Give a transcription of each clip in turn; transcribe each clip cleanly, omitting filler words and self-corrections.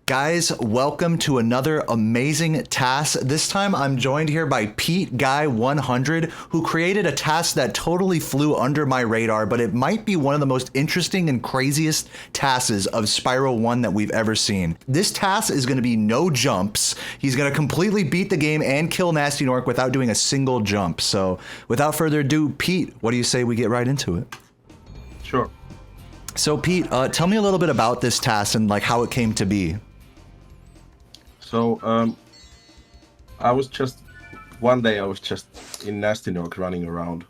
Guys, welcome to another amazing TAS. This time I'm joined here by Pete Guy 100, who created a TAS that totally flew under my radar, but it might be one of the most interesting and craziest TASes of Spyro 1 that we've ever seen. This TAS is going to be no jumps. He's going to completely beat the game and kill Nasty Nork without doing a single jump. So without further ado, Pete, what do you say we get right into it? Sure. So Pete, tell me a little bit about this TAS and like how it came to be. So, one day I was just in Nasty Nork running around,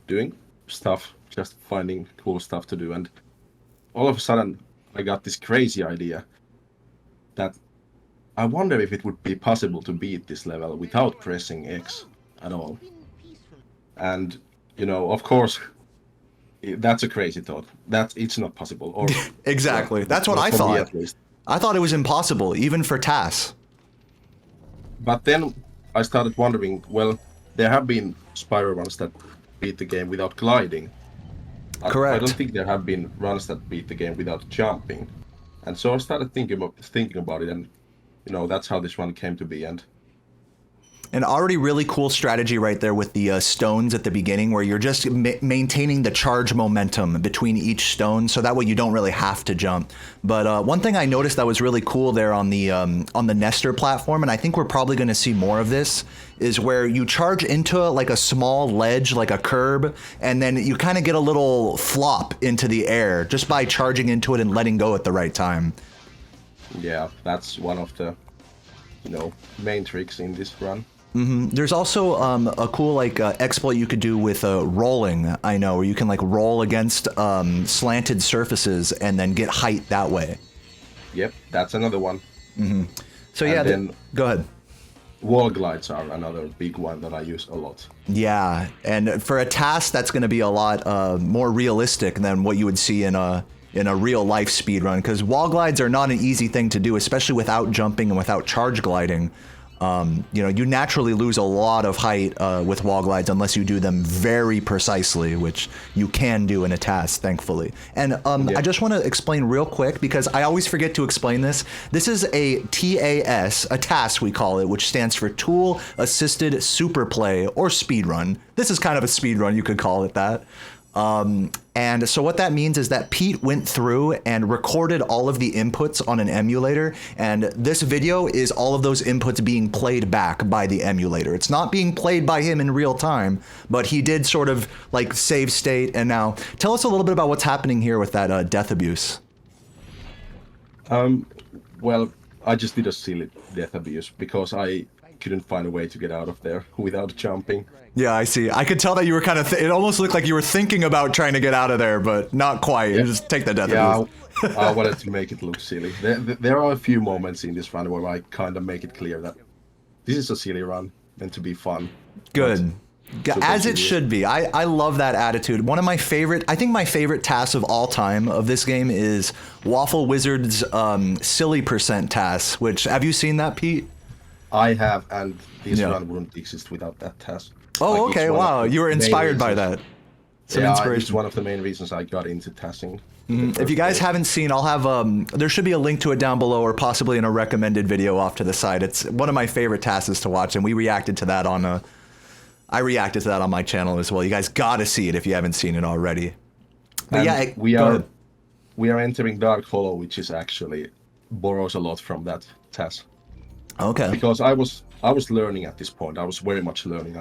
doing stuff, just finding cool stuff to do, and all of a sudden I got this crazy idea that I wonder if it would be possible to beat this level without pressing X at all. And, you know, of course, that's a crazy thought. It's not possible. Or Exactly. Well, that's what I for me thought. at least. I thought it was impossible, even for TAS. But then I started wondering, well, there have been Spyro runs that beat the game without gliding. Correct. I don't think there have been runs that beat the game without jumping. And so I started thinking about it, and you know, that's how this one came to be. And already really cool strategy right there with the stones at the beginning, where you're just maintaining the charge momentum between each stone, so that way you don't really have to jump. But one thing I noticed that was really cool there on the Nestor platform, and I think we're probably going to see more of this, is where you charge into like a small ledge, like a curb, and then you kind of get a little flop into the air just by charging into it and letting go at the right time. Yeah, that's one of the, you know, main tricks in this run. Mm-hmm. There's also a cool like exploit you could do with rolling, I know, where you can like roll against slanted surfaces and then get height that way. Yep, that's another one. Mm-hmm. So and yeah, then go ahead. Wall glides are another big one that I use a lot. Yeah, and for a task that's going to be a lot more realistic than what you would see in a real life speed run, because wall glides are not an easy thing to do, especially without jumping and without charge gliding. You know, you naturally lose a lot of height with wall glides unless you do them very precisely, which you can do in a TAS, thankfully. And yeah. I just want to explain real quick, because I always forget to explain this. This is a TAS, a TAS we call it, which stands for Tool Assisted Super Play or Speedrun. This is kind of a speedrun, you could call it that. And so what that means is that Pete went through and recorded all of the inputs on an emulator, and this video is all of those inputs being played back by the emulator. It's not being played by him in real time, but he did sort of like save state. And now tell us a little bit about what's happening here with that death abuse. Well, I just did a silly death abuse because I couldn't find a way to get out of there without jumping. Yeah, I see. I could tell that you were kind of, it almost looked like you were thinking about trying to get out of there, but not quite. Yeah. Just take the death Yeah, abuse. I wanted to make it look silly. There are a few moments in this run where I kind of make it clear that this is a silly run, meant to be fun. Good. As it serious. should be. I love that attitude. One of my favorite, I think my favorite TAS of all time of this game is Waffle Wizard's Silly Percent TAS, which, have you seen that, Pete? I have, and this run wouldn't exist without that task. Oh, Like, okay, wow. You were inspired by that. Some It's inspiration. one of the main reasons I got into tassing. If you guys haven't seen, I'll have, there should be a link to it down below or possibly in a recommended video off to the side. It's one of my favorite TASes to watch, and we reacted to that on I reacted to that on my channel as well. You guys gotta see it if you haven't seen it already. But And yeah, we are entering Dark Hollow, which is actually borrows a lot from that task. Okay. Because I was learning at this point. I was very much learning.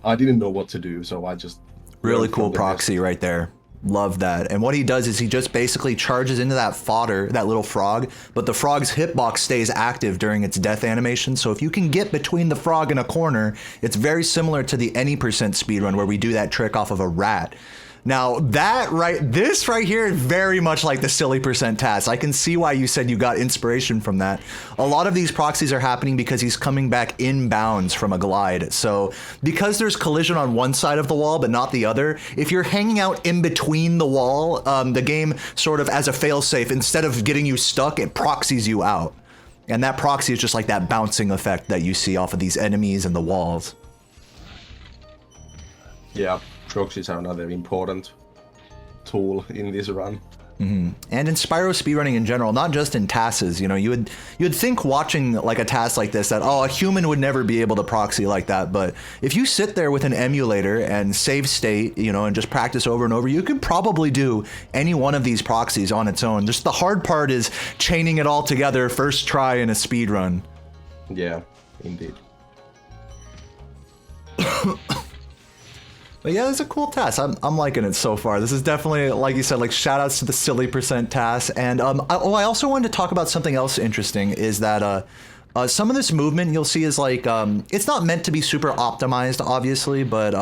I didn't know what to do, so I just Really learned cool from the proxy right there. Love that. And what he does is he just basically charges into that fodder, that little frog, but the frog's hitbox stays active during its death animation. So if you can get between the frog and a corner, it's very similar to the any percent speedrun where we do that trick off of a rat. Now this right here is very much like the Silly Percent TAS. I can see why you said you got inspiration from that. A lot of these proxies are happening because he's coming back inbounds from a glide. So because there's collision on one side of the wall but not the other, if you're hanging out in between the wall, the game sort of as a failsafe, instead of getting you stuck, it proxies you out. And that proxy is just like that bouncing effect that you see off of these enemies and the walls. Yeah, proxies are another important tool in this run. And in Spyro speedrunning in general, not just in TASs, you know, you'd think watching like a TAS like this that, oh, a human would never be able to proxy like that. But if you sit there with an emulator and save state, you know, and just practice over and over, you could probably do any one of these proxies on its own. Just the hard part is chaining it all together first try in a speedrun. Yeah, indeed. But yeah, it's a cool TAS. I'm liking it so far. This is definitely, like you said, like shout outs to the silly % TAS. And I also wanted to talk about something else interesting is that some of this movement you'll see is like, it's not meant to be super optimized, obviously, but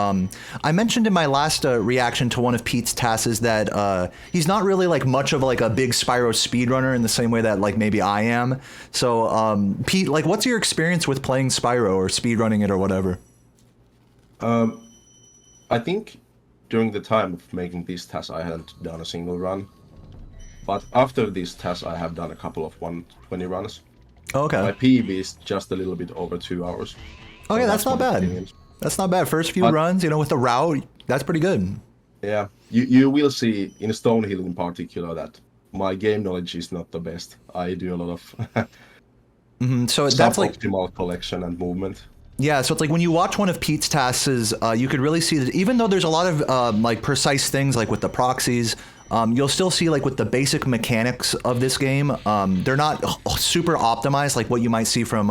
I mentioned in my last reaction to one of Pete's TASs that he's not really like much of like a big Spyro speedrunner in the same way that like maybe I am. So Pete, like what's your experience with playing Spyro or speedrunning it or whatever? I think during the time of making these tests, I hadn't done a single run. But after these tests, I have done a couple of 120 runs. Okay. My PB is just a little bit over 2 hours. Okay, So that's not one of the bad. things. That's not bad. First few runs, you know, with the route, that's pretty good. Yeah, you will see in Stonehill in particular that my game knowledge is not the best. I do a lot of So that's like, suboptimal collection and movement. yeah, so it's like when you watch one of Pete's tasks, you could really see that even though there's a lot of like precise things like with the proxies, you'll still see like with the basic mechanics of this game, they're not super optimized like what you might see from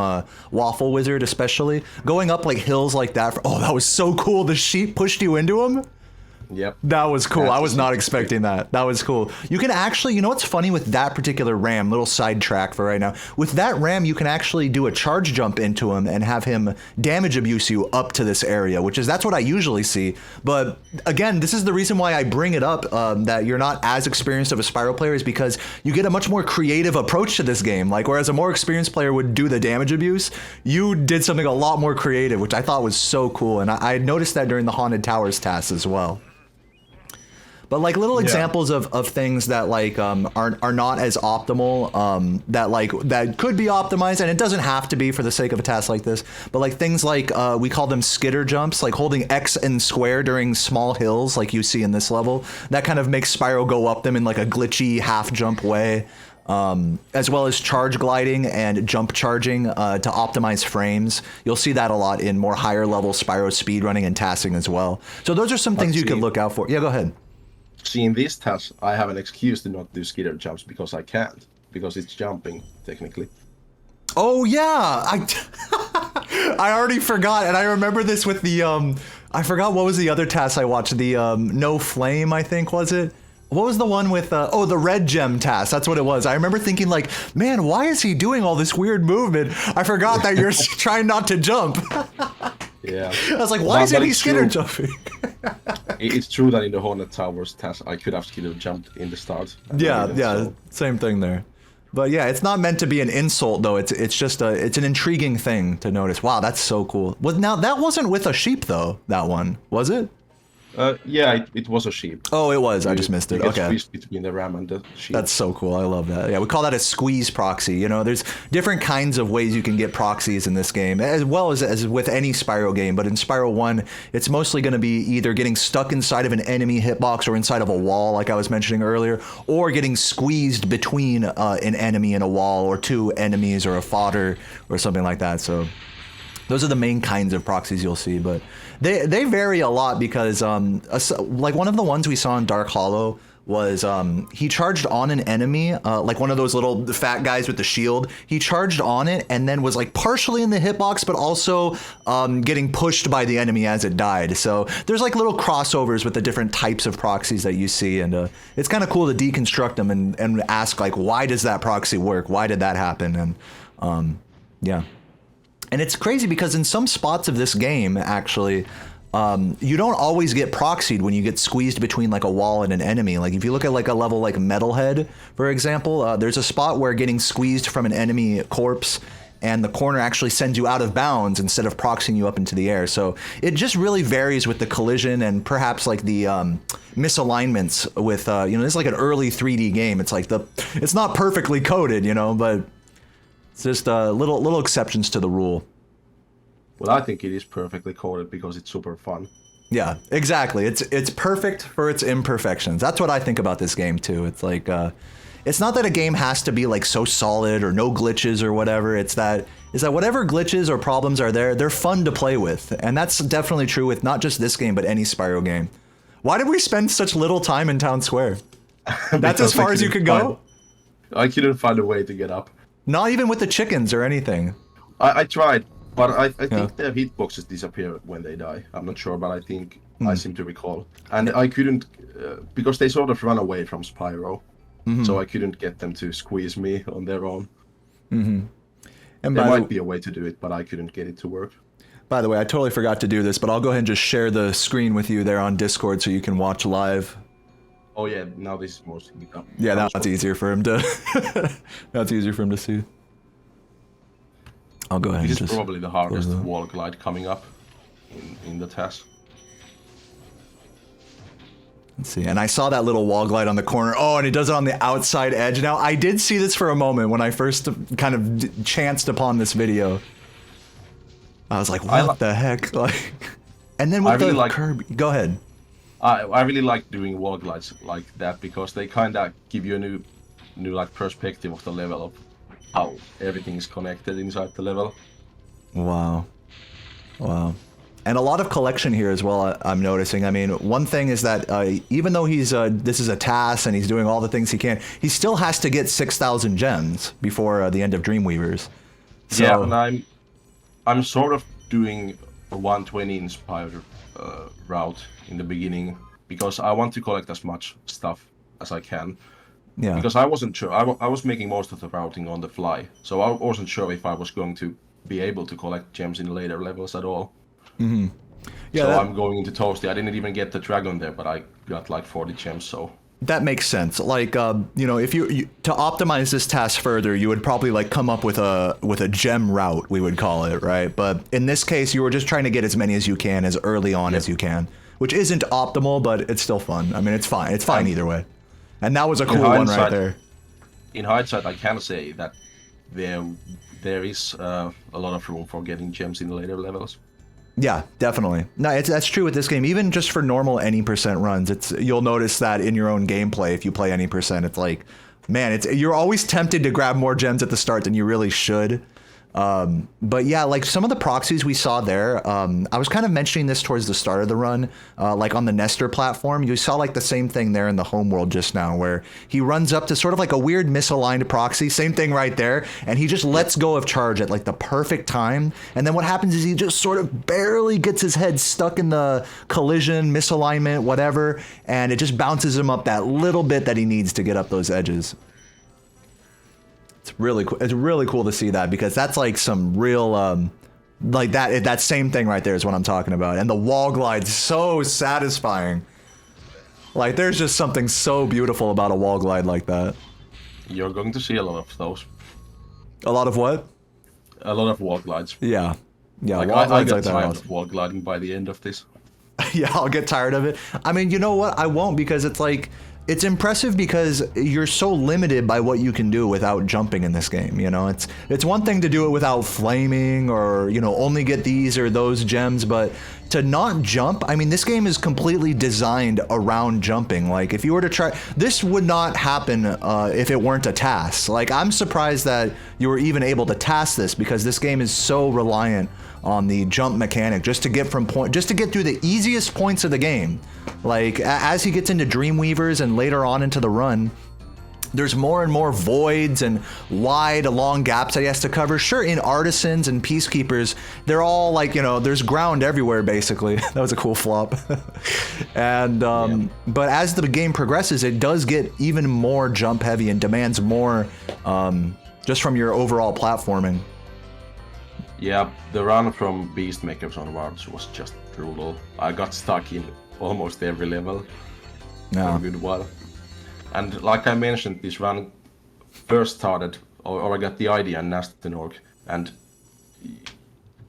Waffle Wizard, especially. Going up like hills like that, oh, that was so cool. The sheep pushed you into him. Yep. That was cool. That's I was not expecting that. That was cool. You can actually, you know what's funny with that particular ram, little sidetrack for right now. With that ram, you can actually do a charge jump into him and have him damage abuse you up to this area, that's what I usually see. But again, this is the reason why I bring it up, that you're not as experienced of a Spyro player is because you get a much more creative approach to this game. Like, whereas a more experienced player would do the damage abuse, you did something a lot more creative, which I thought was so cool. And I noticed that during the Haunted Towers task as well. But like little examples of things that like are not as optimal, that could be optimized, and it doesn't have to be for the sake of a task like this. But like things like we call them skitter jumps, like holding X and square during small hills, like you see in this level. That kind of makes Spyro go up them in like a glitchy half jump way. As well as charge gliding and jump charging to optimize frames. You'll see that a lot in more higher level Spyro speedrunning and tasking as well. So those are some things you could look out for. Yeah, go ahead. See, in this task, I have an excuse to not do skitter jumps because I can't, because it's jumping, technically. Oh, yeah! I already forgot, and I remember this with the, I forgot what was the other task I watched, the, No Flame, I think, was it? What was the one with, the red gem task, that's what it was. I remember thinking like, man, why is he doing all this weird movement? I forgot that you're trying not to jump. Yeah. I was like, why isn't he skitter jumping? It's true that in the Haunted Towers task, I could have skitter jumped in the start. Yeah, same thing there. But yeah, it's not meant to be an insult though. It's just it's an intriguing thing to notice. Wow, that's so cool. Well, now that wasn't with a sheep though. That one was it? Yeah, it was a sheep. Oh, it was. I just missed it. Okay. Squeezed between the ram and the sheep. That's so cool. I love that. Yeah, we call that a squeeze proxy. You know, there's different kinds of ways you can get proxies in this game, as well as with any Spyro game. But in Spyro 1, it's mostly going to be either getting stuck inside of an enemy hitbox or inside of a wall, like I was mentioning earlier, or getting squeezed between an enemy and a wall, or two enemies, or a fodder, or something like that. So those are the main kinds of proxies you'll see, but they vary a lot because like one of the ones we saw in Dark Hollow was he charged on an enemy, like one of those little fat guys with the shield. He charged on it and then was like partially in the hitbox, but also getting pushed by the enemy as it died. So there's like little crossovers with the different types of proxies that you see, and it's kind of cool to deconstruct them and ask like, why does that proxy work? Why did that happen? And yeah. And it's crazy because in some spots of this game, actually, you don't always get proxied when you get squeezed between like a wall and an enemy. Like if you look at like a level like Metalhead, for example, there's a spot where getting squeezed from an enemy corpse and the corner actually sends you out of bounds instead of proxying you up into the air. So it just really varies with the collision and perhaps like the misalignments with, you know, this is like an early 3D game. It's like it's not perfectly coded, you know, but it's just little exceptions to the rule. Well, I think it is perfectly coded because it's super fun. Yeah, exactly. It's perfect for its imperfections. That's what I think about this game too. It's like it's not that a game has to be like so solid or no glitches or whatever. It's that whatever glitches or problems are there, they're fun to play with. And that's definitely true with not just this game but any Spyro game. Why did we spend such little time in Town Square? That's as far as you could go? I couldn't find a way to get up. Not even with the chickens or anything. I tried, but I think their hitboxes disappear when they die. I'm not sure, but I think I seem to recall. And I couldn't, because they sort of run away from Spyro, so I couldn't get them to squeeze me on their own. And there might be a way to do it, but I couldn't get it to work. By the way, I totally forgot to do this, but I'll go ahead and just share the screen with you there on Discord so you can watch live. Oh yeah, now this is more. Yeah, that's easier for him to. That's easier for him to see. I'll go ahead. This and is just probably the hardest wall glide coming up in the TAS. Let's see, and I saw that little wall glide on the corner. Oh, and it does it on the outside edge. Now, I did see this for a moment when I first kind of chanced upon this video. I was like, what the heck? Like, and then with the Kirby. Go ahead. I really like doing wall glides like that because they kind of give you a new like perspective of the level of how everything is connected inside the level. Wow. Wow. And a lot of collection here as well, I'm noticing. I mean, one thing is that even though he's this is a TAS and he's doing all the things he can, he still has to get 6,000 gems before the end of Dreamweavers. So, yeah, and I'm sort of doing a 120 inspired route in the beginning because I want to collect as much stuff as I can. Yeah. Because I wasn't sure. I was making most of the routing on the fly, so I wasn't sure if I was going to be able to collect gems in later levels at all. Mm-hmm. Yeah, so I'm going into Toasty. I didn't even get the dragon there, but I got like 40 gems, so... That makes sense. Like, you know, if you to optimize this task further, you would probably like come up with a gem route, we would call it, right? But in this case, you were just trying to get as many as you can as early on as you can, which isn't optimal, but it's still fun. I mean, it's fine. It's fine either way. And that was a cool one right there. In hindsight, I can say that there is a lot of room for getting gems in later levels. Yeah, definitely. No, that's true with this game. Even just for normal any percent runs, you'll notice that in your own gameplay. If you play any percent, it's like, man, you're always tempted to grab more gems at the start than you really should. But yeah, like some of the proxies we saw there, I was kind of mentioning this towards the start of the run, like on the Nestor platform, you saw like the same thing there in the home world just now, where he runs up to sort of like a weird misaligned proxy, same thing right there, and he just lets go of charge at like the perfect time. And then what happens is he just sort of barely gets his head stuck in the collision, misalignment, whatever, and it just bounces him up that little bit that he needs to get up those edges. It's really cool. It's really cool to see that because that's like some real, like that same thing right there is what I'm talking about. And the wall glide's so satisfying. Like there's just something so beautiful about a wall glide like that. You're going to see a lot of those. A lot of what? A lot of wall glides. Yeah. Yeah. Like I get tired of wall gliding by the end of this. Yeah, I'll get tired of it. I mean, you know what? I won't because it's like, it's impressive because you're so limited by what you can do without jumping in this game. You know, it's one thing to do it without flaming or, you know, only get these or those gems, but to not jump, I mean, this game is completely designed around jumping. Like if you were to try, this would not happen if it weren't a TAS. Like I'm surprised that you were even able to TAS this because this game is so reliant on the jump mechanic just to get through the easiest points of the game. Like as he gets into Dreamweavers and later on into the run, there's more and more voids and wide, long gaps that he has to cover. Sure, in Artisans and Peacekeepers, they're all like, you know, there's ground everywhere, basically. That was a cool flop. And, but as the game progresses, it does get even more jump heavy and demands more just from your overall platforming. Yeah, the run from Beastmakers onwards was just brutal. I got stuck in almost every level for a good while. And like I mentioned, this run first started, or I got the idea in Nasty Nork, and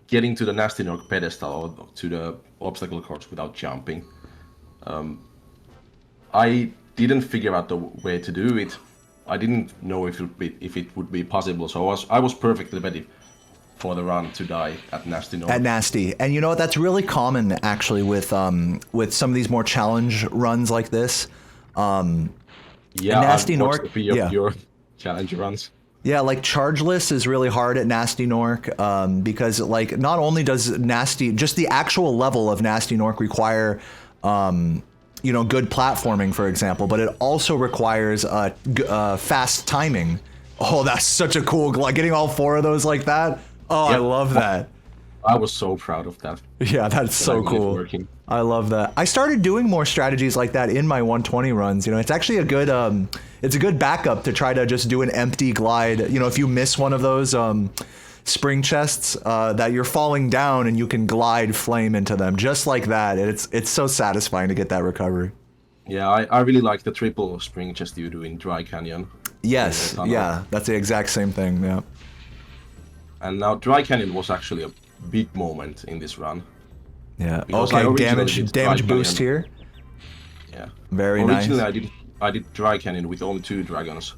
getting to the Nasty Nork pedestal or to the obstacle course without jumping. I didn't figure out the way to do it. I didn't know if it would be possible, so I was perfectly ready for the run to die at Nasty North. At Nasty. And you know what? That's really common, actually, with some of these more challenge runs like this. Yeah, Nasty I've watched Nork, a few yeah. of your challenge runs. Yeah, like Chargeless is really hard at Nasty Nork because, like, not only does Nasty, just the actual level of Nasty Nork require, you know, good platforming, for example, but it also requires fast timing. Oh, that's such a cool, like, getting all 4 of those like that. Oh, I love that. I was so proud of that. Yeah, that's so cool. Working. I love that. I started doing more strategies like that in my 120 runs. You know, it's actually a good backup to try to just do an empty glide. You know, if you miss one of those spring chests, that you're falling down and you can glide flame into them just like that. And it's so satisfying to get that recovery. Yeah, I really like the triple spring chest you do in Dry Canyon. Yes, yeah, that's the exact same thing. Yeah. And now Dry Canyon was actually a big moment in this run. Yeah. Because I Okay. originally did Damage Dry boost Canyon. here. Yeah. Very nice. Originally, I did Dry Canyon with only 2 dragons,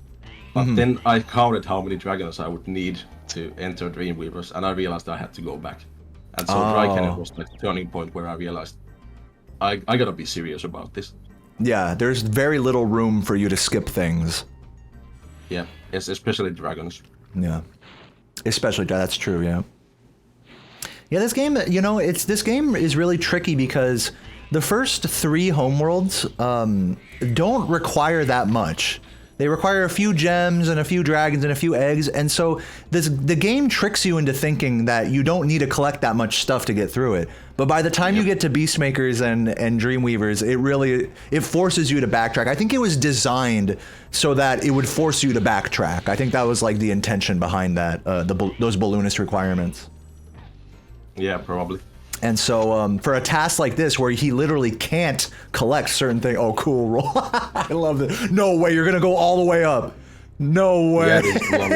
but then I counted how many dragons I would need to enter Dreamweavers, and I realized I had to go back. And so Dry Canyon was like the turning point where I realized I gotta be serious about this. Yeah, there's very little room for you to skip things. Yeah, especially dragons. Yeah. Especially that's true, yeah. Yeah, this game, you know, this game is really tricky because the first 3 homeworlds don't require that much. They require a few gems and a few dragons and a few eggs, and so the game tricks you into thinking that you don't need to collect that much stuff to get through it. But by the time you get to Beastmakers and Dreamweavers, it forces you to backtrack. I think it was designed so that it would force you to backtrack. I think that was like the intention behind that, those balloonist requirements. Yeah, probably. And so for a task like this where he literally can't collect certain things, oh, cool roll. I love it. No way, you're gonna go all the way up. No way. Yeah, it's a long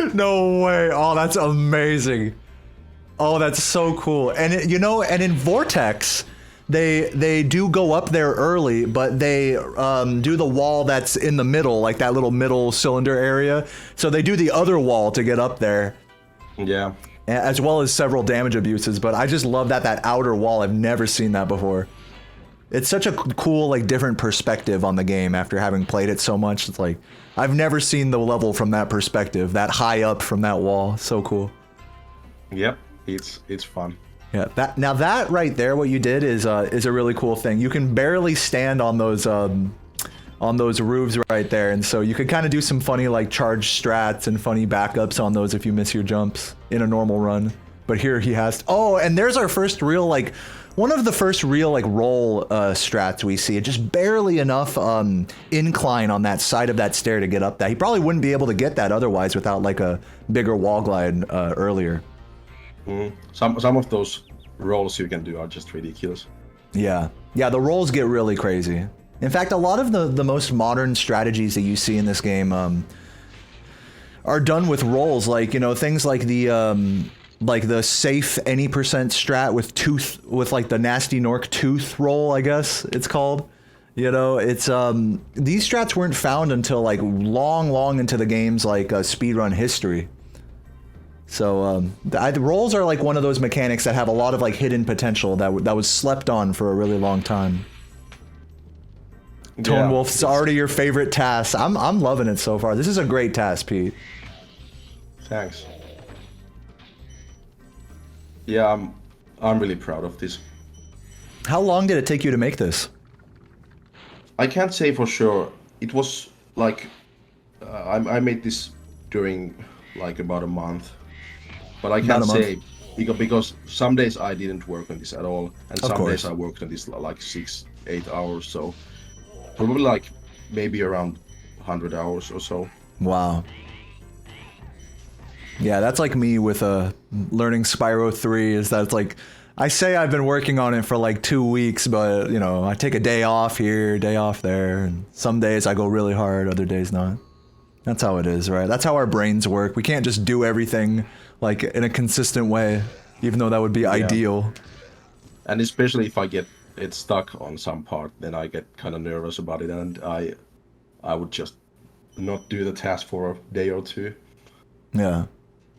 one. No way. Oh, that's amazing. Oh, that's so cool. And you know, and in Vortex, they do go up there early, but they do the wall that's in the middle, like that little middle cylinder area. So they do the other wall to get up there. Yeah. As well as several damage abuses, but I just love that outer wall. I've never seen that before. It's such a cool, like, different perspective on the game after having played it so much. It's like, I've never seen the level from that perspective, that high up from that wall. So cool. Yep, it's fun. Yeah, that right there, what you did is a really cool thing. You can barely stand on those roofs right there, and so you could kind of do some funny like charge strats and funny backups on those if you miss your jumps in a normal run. But here he has and there's our first real like one of the first real like roll strats we see. Just barely enough incline on that side of that stair to get up that. He probably wouldn't be able to get that otherwise without like a bigger wall glide earlier. Some of those rolls you can do are just ridiculous. Yeah, the rolls get really crazy. In fact, a lot of the most modern strategies that you see in this game are done with rolls, like, you know, things like the safe any percent strat with like the Nasty Nork tooth roll, I guess it's called. You know, it's these strats weren't found until like long into the game's like speedrun history. So the rolls are like one of those mechanics that have a lot of like hidden potential that was slept on for a really long time. Tone Wolf's already your favorite TAS. I'm loving it so far. This is a great TAS, Pete. Thanks. Yeah, I'm really proud of this. How long did it take you to make this? I can't say for sure. It was like I made this during like about a month, but I can't say because some days I didn't work on this at all, and some days I worked on this like 6-8 hours. So probably like maybe around 100 hours or so. Wow. Yeah, that's like me with learning Spyro 3. Is that it's like I say I've been working on it for like 2 weeks, but you know I take a day off here, day off there, and some days I go really hard, other days not. That's how it is, right? That's how our brains work. We can't just do everything like in a consistent way, even though that would be ideal. And especially if I get it stuck on some part, then I get kind of nervous about it, and I would just not do the task for a day or two. Yeah.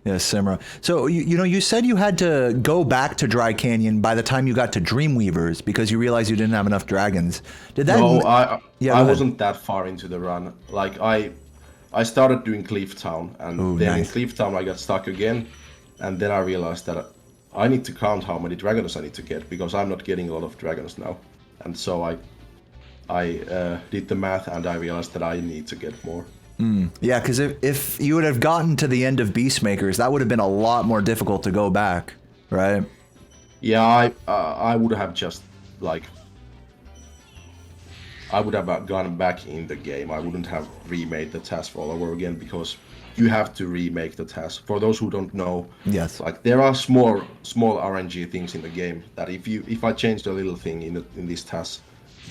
Yeah, Simra. So you know, you said you had to go back to Dry Canyon by the time you got to Dreamweavers because you realized you didn't have enough dragons. Did that? No, Yeah, I go ahead. wasn't that far into the run. Like I started doing Cliff Town, and Oh, then in nice. Cliff Town I got stuck again, and then I realized that I need to count how many dragons I need to get because I'm not getting a lot of dragons now, and so I did the math and I realized that I need to get more. Yeah, because if you would have gotten to the end of Beastmakers, that would have been a lot more difficult to go back, right? Yeah, I would have just like I would have gone back in the game. I wouldn't have remade the task all over again because you have to remake the task. For those who don't know, Yes. like there are small RNG things in the game that if I changed a little thing in this task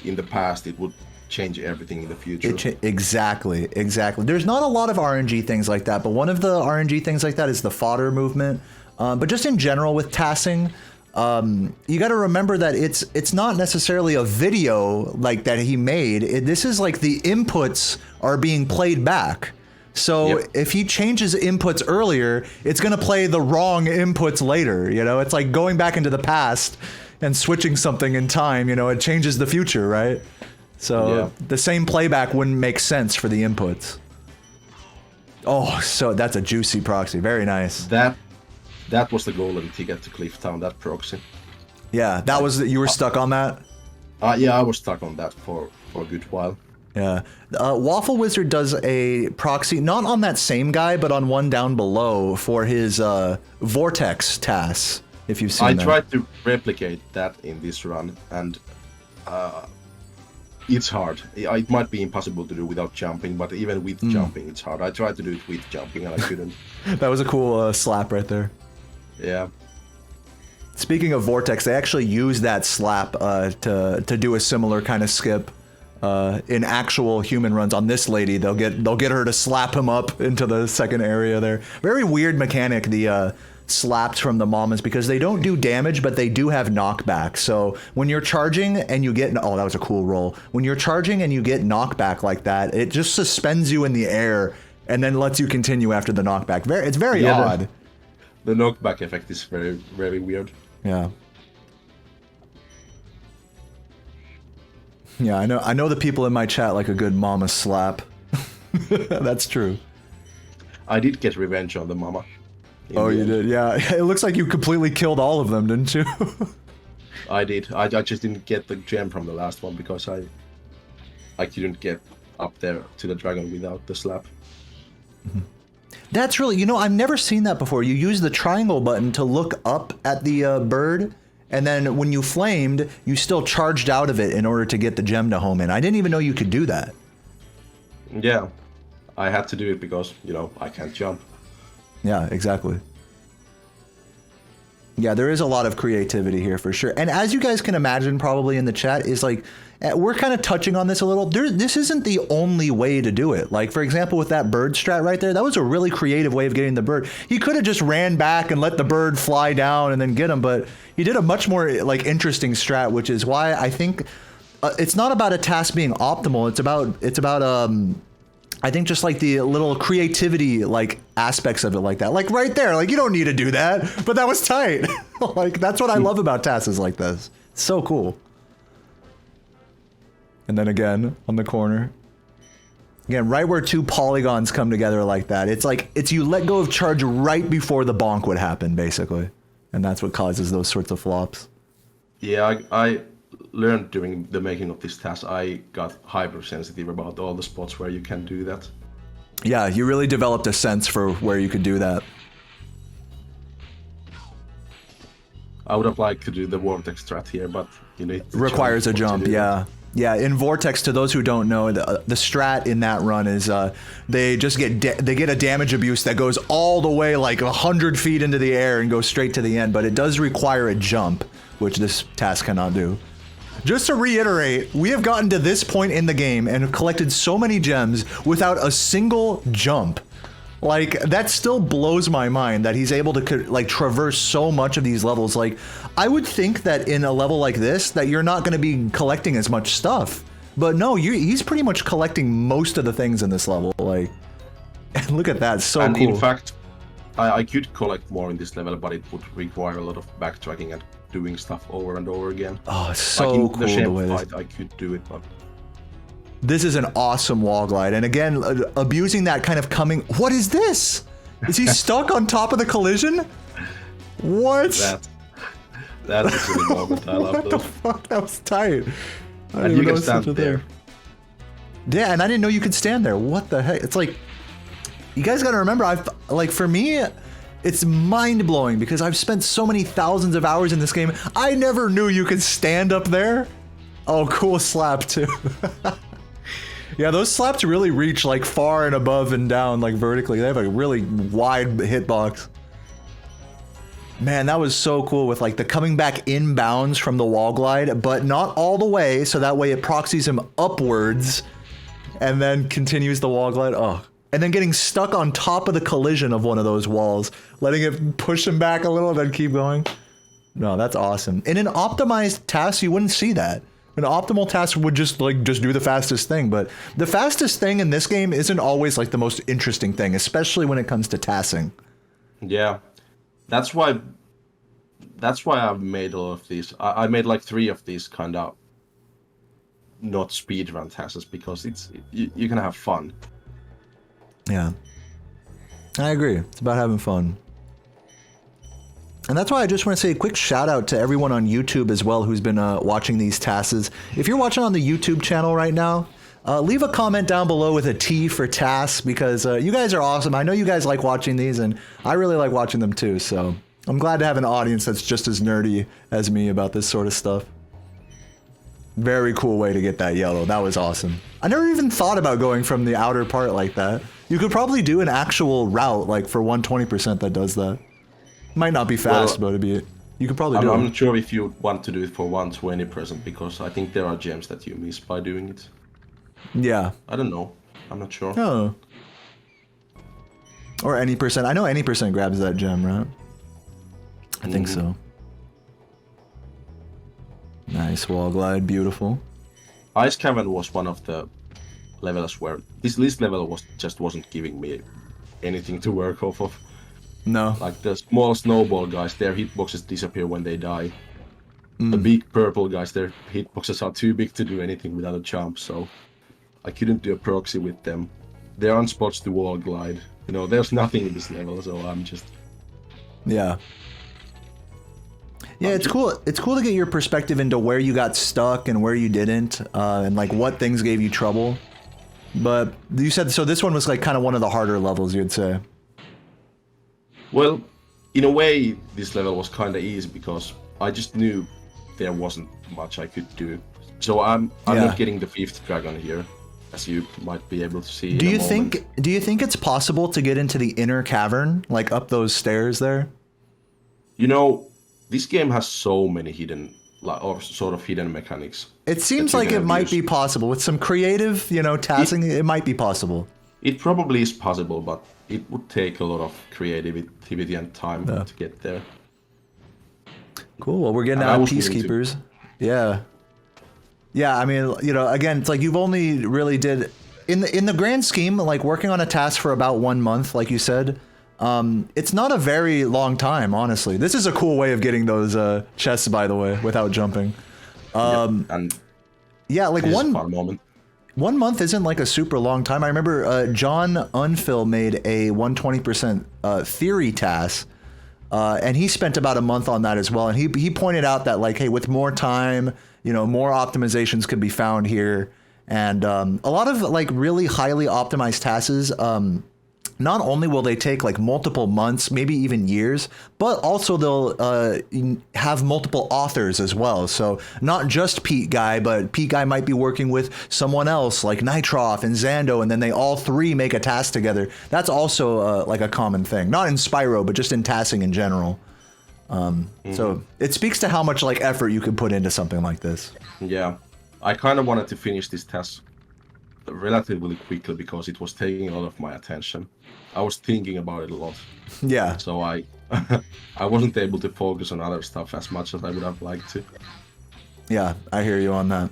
in the past, it would change everything in the future. Exactly. There's not a lot of RNG things like that, but one of the RNG things like that is the fodder movement. But just in general with tassing, you got to remember that it's not necessarily a video like that he made. This is like the inputs are being played back. So Yep. if he changes inputs earlier, it's going to play the wrong inputs later. You know, it's like going back into the past and switching something in time. You know, it changes the future, right? So Yeah. the same playback wouldn't make sense for the inputs. Oh, so that's a juicy proxy. Very nice. That was the golden ticket to Cliff Town, that proxy. Yeah, that was you were stuck on that. Yeah, I was stuck on that for a good while. Yeah, Waffle Wizard does a proxy not on that same guy, but on one down below for his Vortex TAS. If you've seen I that. tried to replicate that in this run, and it's hard. It might be impossible to do without jumping, but even with jumping, it's hard. I tried to do it with jumping, and I couldn't. That was a cool slap right there. Yeah. Speaking of Vortex, they actually use that slap to do a similar kind of skip in actual human runs on this lady. They'll get her to slap him up into the second area there. Very weird mechanic, the slapped from the mamas, because they don't do damage, but they do have knockback. So when you're charging and you get, oh, that was a cool roll. When you're charging and you get knockback like that, it just suspends you in the air and then lets you continue after the knockback. It's very odd. The knockback effect is very, very weird. Yeah. Yeah, I know the people in my chat like a good mama slap. That's true. I did get revenge on the mama. Oh, you did? Yeah. It looks like you completely killed all of them, didn't you? I did. I just didn't get the gem from the last one because I couldn't get up there to the dragon without the slap. That's really, you know, I've never seen that before. You use the triangle button to look up at the bird, and then when you flamed, you still charged out of it in order to get the gem to home in. I didn't even know you could do that. Yeah, I had to do it because, you know, I can't jump. Yeah, exactly. Yeah, there is a lot of creativity here for sure. And as you guys can imagine probably in the chat is like, we're kind of touching on this a little. This isn't the only way to do it. Like, for example, with that bird strat right there, that was a really creative way of getting the bird. He could have just ran back and let the bird fly down and then get him, but he did a much more like interesting strat, which is why I think it's not about a task being optimal. It's about I think just like the little creativity like aspects of it like that. Like right there, like you don't need to do that, but that was tight. Like that's what I love about tasks like this. So cool. And then again on the corner. Again, right where two polygons come together like that. It's you let go of charge right before the bonk would happen, basically. And that's what causes those sorts of flops. Yeah, I learned during the making of this task, I got hypersensitive about all the spots where you can do that. Yeah, you really developed a sense for where you could do that. I would have liked to do the vortex strat here, but you know, it Requires a jump, yeah. Yeah, in Vortex, to those who don't know, the strat in that run is they just get a damage abuse that goes all the way like 100 feet into the air and goes straight to the end, but it does require a jump, which this task cannot do. Just to reiterate, we have gotten to this point in the game and have collected so many gems without a single jump. Like, that still blows my mind that he's able to, like, traverse so much of these levels. Like, I would think that in a level like this, that you're not going to be collecting as much stuff. But no, he's pretty much collecting most of the things in this level. Like, look at that, so and cool. in fact, I could collect more in this level, but it would require a lot of backtracking and doing stuff over and over again. Oh, it's so like in cool the the Shemp way this. fight, I could do it, but This is an awesome wall glide, and again, abusing that kind of coming. What is this? Is he stuck on top of the collision? What? that's a silly moment. I love What the those. fuck? That was tight. I And didn't you know can it was such stand a thing. there. Yeah, and I didn't know you could stand there. What the heck? It's like, you guys gotta remember, for me, it's mind-blowing because I've spent so many thousands of hours in this game. I never knew you could stand up there. Oh, cool slap too. Yeah, those slaps really reach like far and above and down, like vertically. They have a really wide hitbox. Man, that was so cool with like the coming back inbounds from the wall glide, but not all the way, so that way it proxies him upwards and then continues the wall glide. Oh, and then getting stuck on top of the collision of one of those walls, letting it push him back a little and then keep going. No, that's awesome. In an optimized TAS, you wouldn't see that. An optimal TAS would just do the fastest thing, but the fastest thing in this game isn't always like the most interesting thing, especially when it comes to TASing. Yeah, that's why I've made a lot of these. I made like 3 of these kind of not speedrun tasks because you can have fun. Yeah, I agree. It's about having fun. And that's why I just want to say a quick shout out to everyone on YouTube as well who's been watching these TASs. If you're watching on the YouTube channel right now, leave a comment down below with a T for TAS because you guys are awesome. I know you guys like watching these and I really like watching them too. So I'm glad to have an audience that's just as nerdy as me about this sort of stuff. Very cool way to get that yellow. That was awesome. I never even thought about going from the outer part like that. You could probably do an actual route like for 120% that does that. Might not be fast, but you could probably do it. I'm not sure if you want to do it for 120% because I think there are gems that you miss by doing it. Yeah. I don't know. I'm not sure. Oh. Or any percent. I know any percent grabs that gem, right? I think so. Nice wall glide, beautiful. Ice Cavern was one of the levels where this level wasn't giving me anything to work off of. No. Like the small snowball guys, their hitboxes disappear when they die. The big purple guys, their hitboxes are too big to do anything without a jump, so I couldn't do a proxy with them. They're on spots to wall glide. You know, there's nothing in this level, so I'm just... Yeah. Yeah, it's cool. It's cool to get your perspective into where you got stuck and where you didn't, and like what things gave you trouble. But you said, so this one was like kind of one of the harder levels, you'd say. Well, in a way, this level was kind of easy because I just knew there wasn't much I could do. So I'm not getting the 5th dragon here, as you might be able to see. Do you think it's possible to get into the inner cavern, like up those stairs there? You know, this game has so many hidden, or sort of hidden mechanics. It seems like it might be possible with some creative, tasking. It might be possible. It probably is possible, but it would take a lot of creativity and time to get there. Cool. Well, we're getting out peacekeepers. Yeah. Yeah. I mean, again, it's like you've only really did in the grand scheme, like working on a task for about 1 month, like you said. It's not a very long time, honestly. This is a cool way of getting those chests, by the way, without jumping. And yeah, like this is a fun moment. 1 month isn't like a super long time. I remember John Unfill made a 120% theory task, and he spent about a month on that as well. And he pointed out that like, hey, with more time, more optimizations could be found here. And a lot of like really highly optimized tasks, not only will they take like multiple months, maybe even years, but also they'll have multiple authors as well. So not just Pete Guy, but Pete Guy might be working with someone else like Nitroff and Zando, and then they all 3 make a task together. That's also like a common thing, not in Spyro, but just in tasking in general. So it speaks to how much like effort you could put into something like this. Yeah, I kind of wanted to finish this task relatively quickly because it was taking a lot of my attention. I was thinking about it a lot. Yeah. So I wasn't able to focus on other stuff as much as I would have liked to. Yeah, I hear you on that.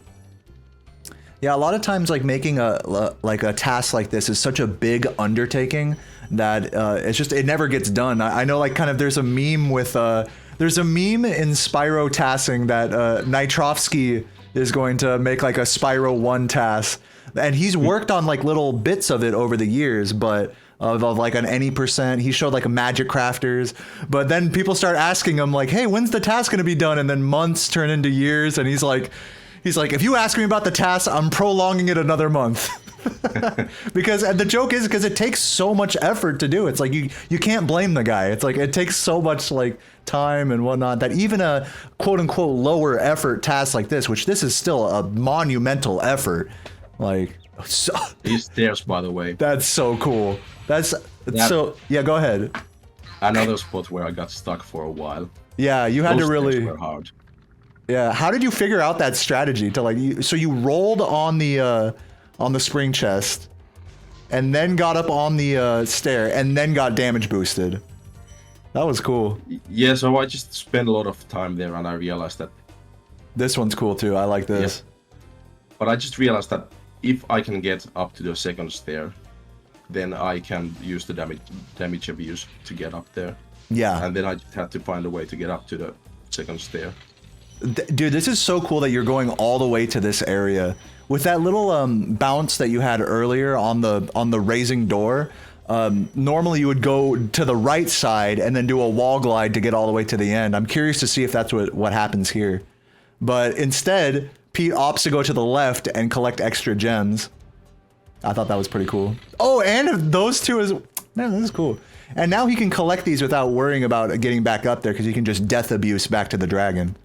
Yeah, a lot of times like making a task like this is such a big undertaking that it's just it never gets done. I know like kind of there's a meme with there's a meme in Spyro tassing that Nitrovsky is going to make like a Spyro 1 TAS, and he's worked on like little bits of it over the years, but of like an any percent. He showed like a Magic Crafters, but then people start asking him like, hey, when's the TAS gonna be done? And then months turn into years, and he's like, if you ask me about the TAS, I'm prolonging it another month. Because and the joke is because it takes so much effort to do. It's like you can't blame the guy. It's like it takes so much like time and whatnot that even a quote unquote lower effort task like this, which this is still a monumental effort, like so, These stairs, by the way. that's so cool. So yeah, go ahead. Another spot where I got stuck for a while. Yeah, you had Those to stairs really. were hard. Yeah, how did you figure out that strategy to like? So you rolled on the spring chest, and then got up on the stair, and then got damage boosted. That was cool. Yeah, so I just spent a lot of time there, and I realized that. This one's cool too. I like this. Yeah. But I just realized that if I can get up to the second stair, then I can use the damage abuse to get up there. Yeah. And then I just had to find a way to get up to the second stair. Dude, this is so cool that you're going all the way to this area with that little bounce that you had earlier on the raising door. Normally you would go to the right side and then do a wall glide to get all the way to the end. I'm curious to see if that's what happens here. But instead, Pete opts to go to the left and collect extra gems. I thought that was pretty cool. Oh, and those two is... Man, this is cool. And now he can collect these without worrying about getting back up there because he can just death abuse back to the dragon.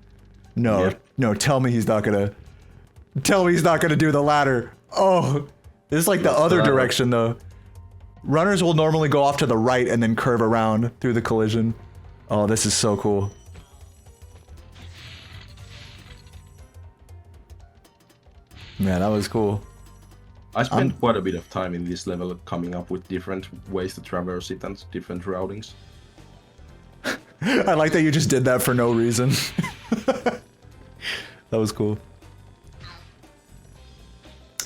No, Yep. no, tell me he's not gonna do the ladder. Oh, this is like the other direction though. Runners will normally go off to the right and then curve around through the collision. Oh, this is so cool. Man, that was cool. I spent quite a bit of time in this level coming up with different ways to traverse it and different routings. I like that you just did that for no reason. That was cool.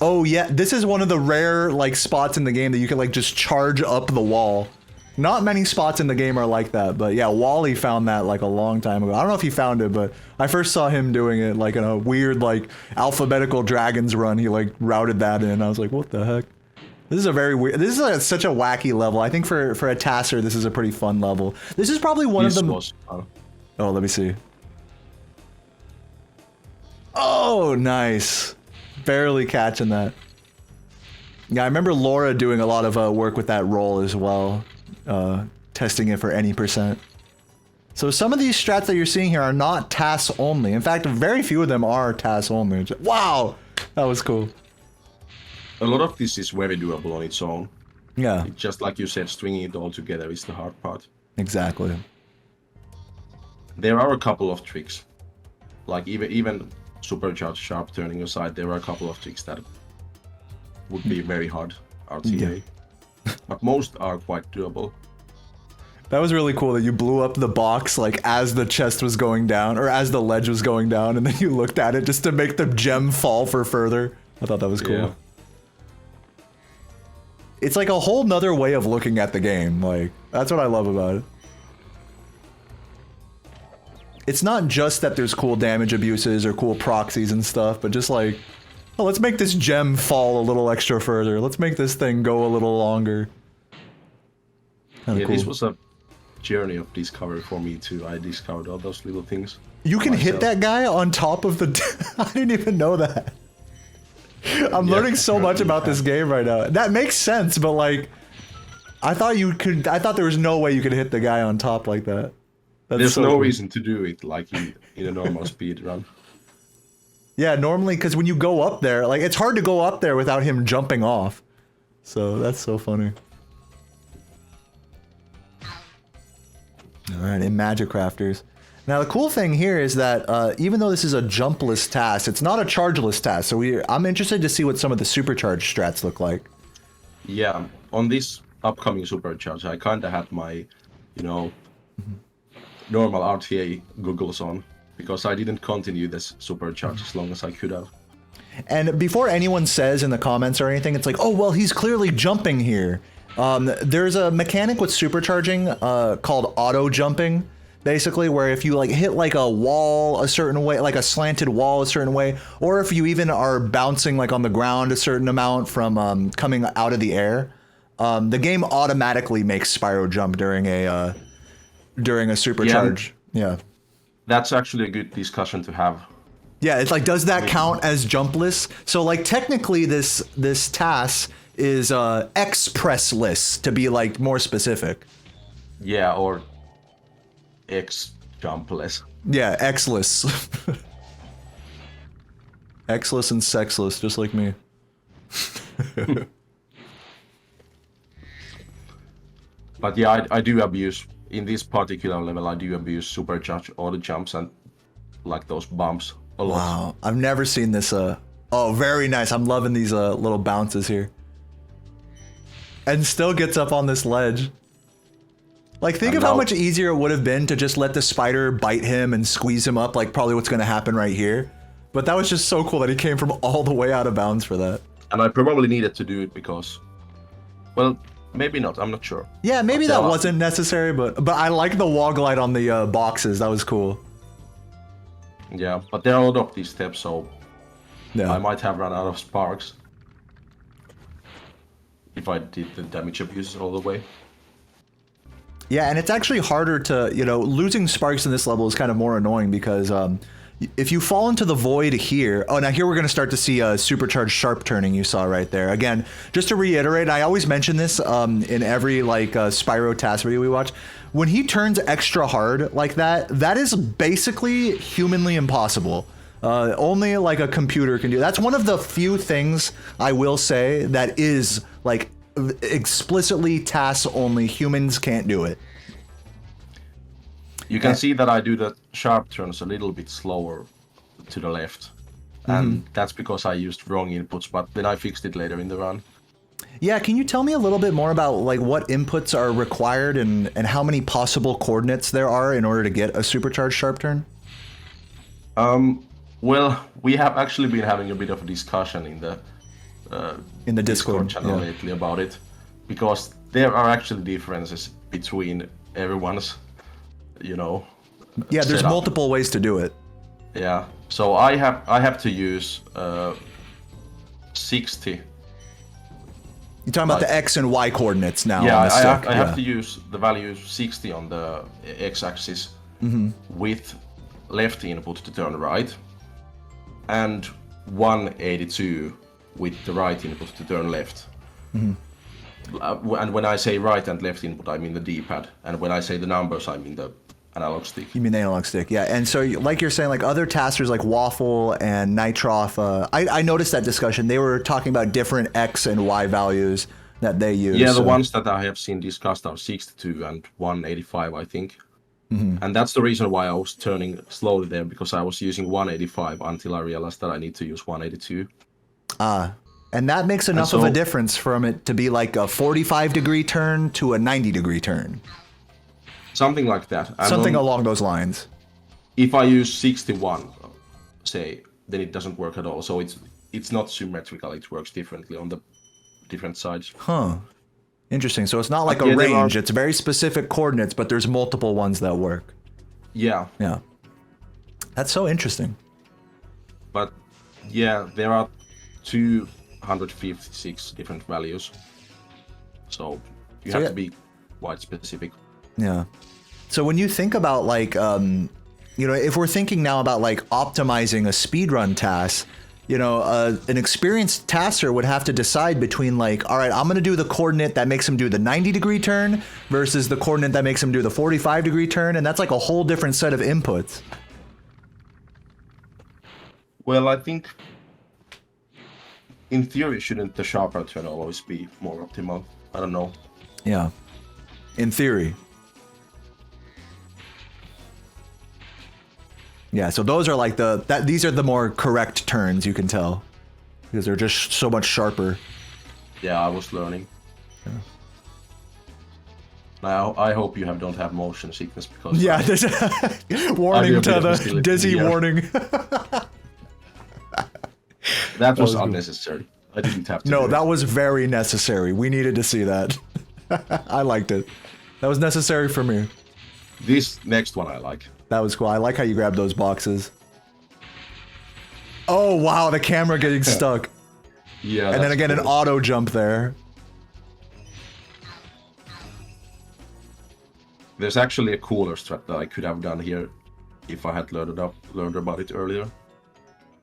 Oh yeah, this is one of the rare like spots in the game that you can like just charge up the wall. Not many spots in the game are like that, but yeah, Wally found that like a long time ago. I don't know if he found it, but I first saw him doing it like in a weird like alphabetical dragons run. He like routed that in. I was like, what the heck? This is a very weird. This is such a wacky level. I think for a TASer, this is a pretty fun level. This is probably one of them. Oh, let me see. Oh, nice. Barely catching that. Yeah, I remember Laura doing a lot of work with that roll as well, testing it for any percent. So some of these strats that you're seeing here are not TAS only. In fact, very few of them are TAS only. Wow, that was cool. A lot of this is very doable on its own. Yeah. It's just like you said, stringing it all together is the hard part. Exactly. There are a couple of tricks. Like even supercharged sharp turning aside, there are a couple of tricks that would be very hard RTA. Yeah. But most are quite doable. That was really cool that you blew up the box like as the chest was going down or as the ledge was going down, and then you looked at it just to make the gem fall for further. I thought that was cool. Yeah. It's like a whole nother way of looking at the game. Like, that's what I love about it. It's not just that there's cool damage abuses or cool proxies and stuff, but just like, oh, let's make this gem fall a little extra further. Let's make this thing go a little longer. Kinda cool. This was a journey of discovery for me too. I discovered all those little things. You can hit that guy on top of the... I didn't even know that. I'm learning so much about this game right now. That makes sense, but like, I thought there was no way you could hit the guy on top like that. There's no reason to do it like in a normal speed run. Yeah, normally, because when you go up there, like, it's hard to go up there without him jumping off. So that's so funny. All right, in Magic Crafters. Now, the cool thing here is that even though this is a jumpless TAS, it's not a chargeless TAS. So I'm interested to see what some of the supercharged strats look like. Yeah, on this upcoming supercharge, I kind of had my, normal RTA goggles on because I didn't continue this supercharge as long as I could have. And before anyone says in the comments or anything, it's like, oh, well, he's clearly jumping here. There's a mechanic with supercharging called auto jumping, basically, where if you like hit like a wall a certain way, like a slanted wall a certain way, or if you even are bouncing like on the ground a certain amount from coming out of the air, the game automatically makes Spyro jump during a supercharge. Yeah. That's actually a good discussion to have. Yeah, it's like, does that count as jumpless? So like technically this TAS is expressless, to be like more specific. Yeah, or jumpless. Yeah, X-less. X-less and sexless, just like me. But yeah, I do abuse, in this particular level, I do abuse supercharge auto jumps and like those bumps a lot. Wow, I've never seen this. Oh, very nice. I'm loving these little bounces here. And still gets up on this ledge. Like, think of how much easier it would have been to just let the spider bite him and squeeze him up, like probably what's going to happen right here. But that was just so cool that he came from all the way out of bounds for that. And I probably needed to do it because, well, maybe not. I'm not sure. Yeah, maybe that wasn't necessary, but I like the wall glide on the boxes. That was cool. Yeah, but there are a lot of these steps, so yeah. I might have run out of sparks if I did the damage abuse all the way. Yeah, and it's actually harder to, you know, losing sparks in this level is kind of more annoying because if you fall into the void here, oh, now here we're going to start to see supercharged sharp turning you saw right there. Again, just to reiterate, I always mention this in every like Spyro TAS video we watch. When he turns extra hard like that, that is basically humanly impossible. Only like a computer can do. That's one of the few things I will say that is like explicitly TAS only. Humans can't do it. You can see that I do the sharp turns a little bit slower to the left. And that's because I used wrong inputs, but then I fixed it later in the run. Yeah, can you tell me a little bit more about like what inputs are required and how many possible coordinates there are in order to get a supercharged sharp turn? Well, we have actually been having a bit of a discussion in the Discord channel lately about it, because there are actually differences between everyone's, you know. Yeah, there's setup. multiple ways to do it. Yeah, so I have to use 60. You're talking about the X and Y coordinates now. Yeah, on the stick. I have to use the value 60 on the X-axis with left input to turn right, and 182 with the right input to turn left. And when I say right and left input, I mean the D-pad, and when I say the numbers, I mean the analog stick. You mean the analog stick, yeah. And so, like you're saying, like other tasters like Waffle and Nitroff, I noticed that discussion. They were talking about different X and Y values that they use. Yeah, the ones that I have seen discussed are 62 and 185, I think. And that's the reason why I was turning slowly there, because I was using 185 until I realized that I need to use 182. And that makes enough of a difference from it to be like a 45-degree turn to a 90-degree turn. Something like that. And something along those lines. If I use 61, say, then it doesn't work at all. So it's not symmetrical. It works differently on the different sides. Huh. Interesting. So it's not like a range. It's very specific coordinates, but there's multiple ones that work. Yeah. Yeah. That's so interesting. But yeah, there are 256 different values. So you have to be quite specific. Yeah. So when you think about like, you know, if we're thinking now about like optimizing a speedrun task, you know, an experienced tasker would have to decide between like, all right, I'm going to do the coordinate that makes him do the 90-degree turn versus the coordinate that makes him do the 45-degree turn. And that's like a whole different set of inputs. Well, I think in theory, shouldn't the sharper turn always be more optimal? I don't know. Yeah. In theory. Yeah, so those are like these are the more correct turns, you can tell, because they're just so much sharper. Yeah, I was learning. Yeah. Now I hope you don't have motion sickness, because yeah, there's a warning to the dizzy warning. That was unnecessary. I didn't have to. No, that was very necessary. We needed to see that. I liked it. That was necessary for me. This next one I like. That was cool. I like how you grabbed those boxes. Oh, wow, the camera getting stuck. Yeah. And then again, cool. an auto jump there. There's actually a cooler strat that I could have done here if I had learned about it earlier.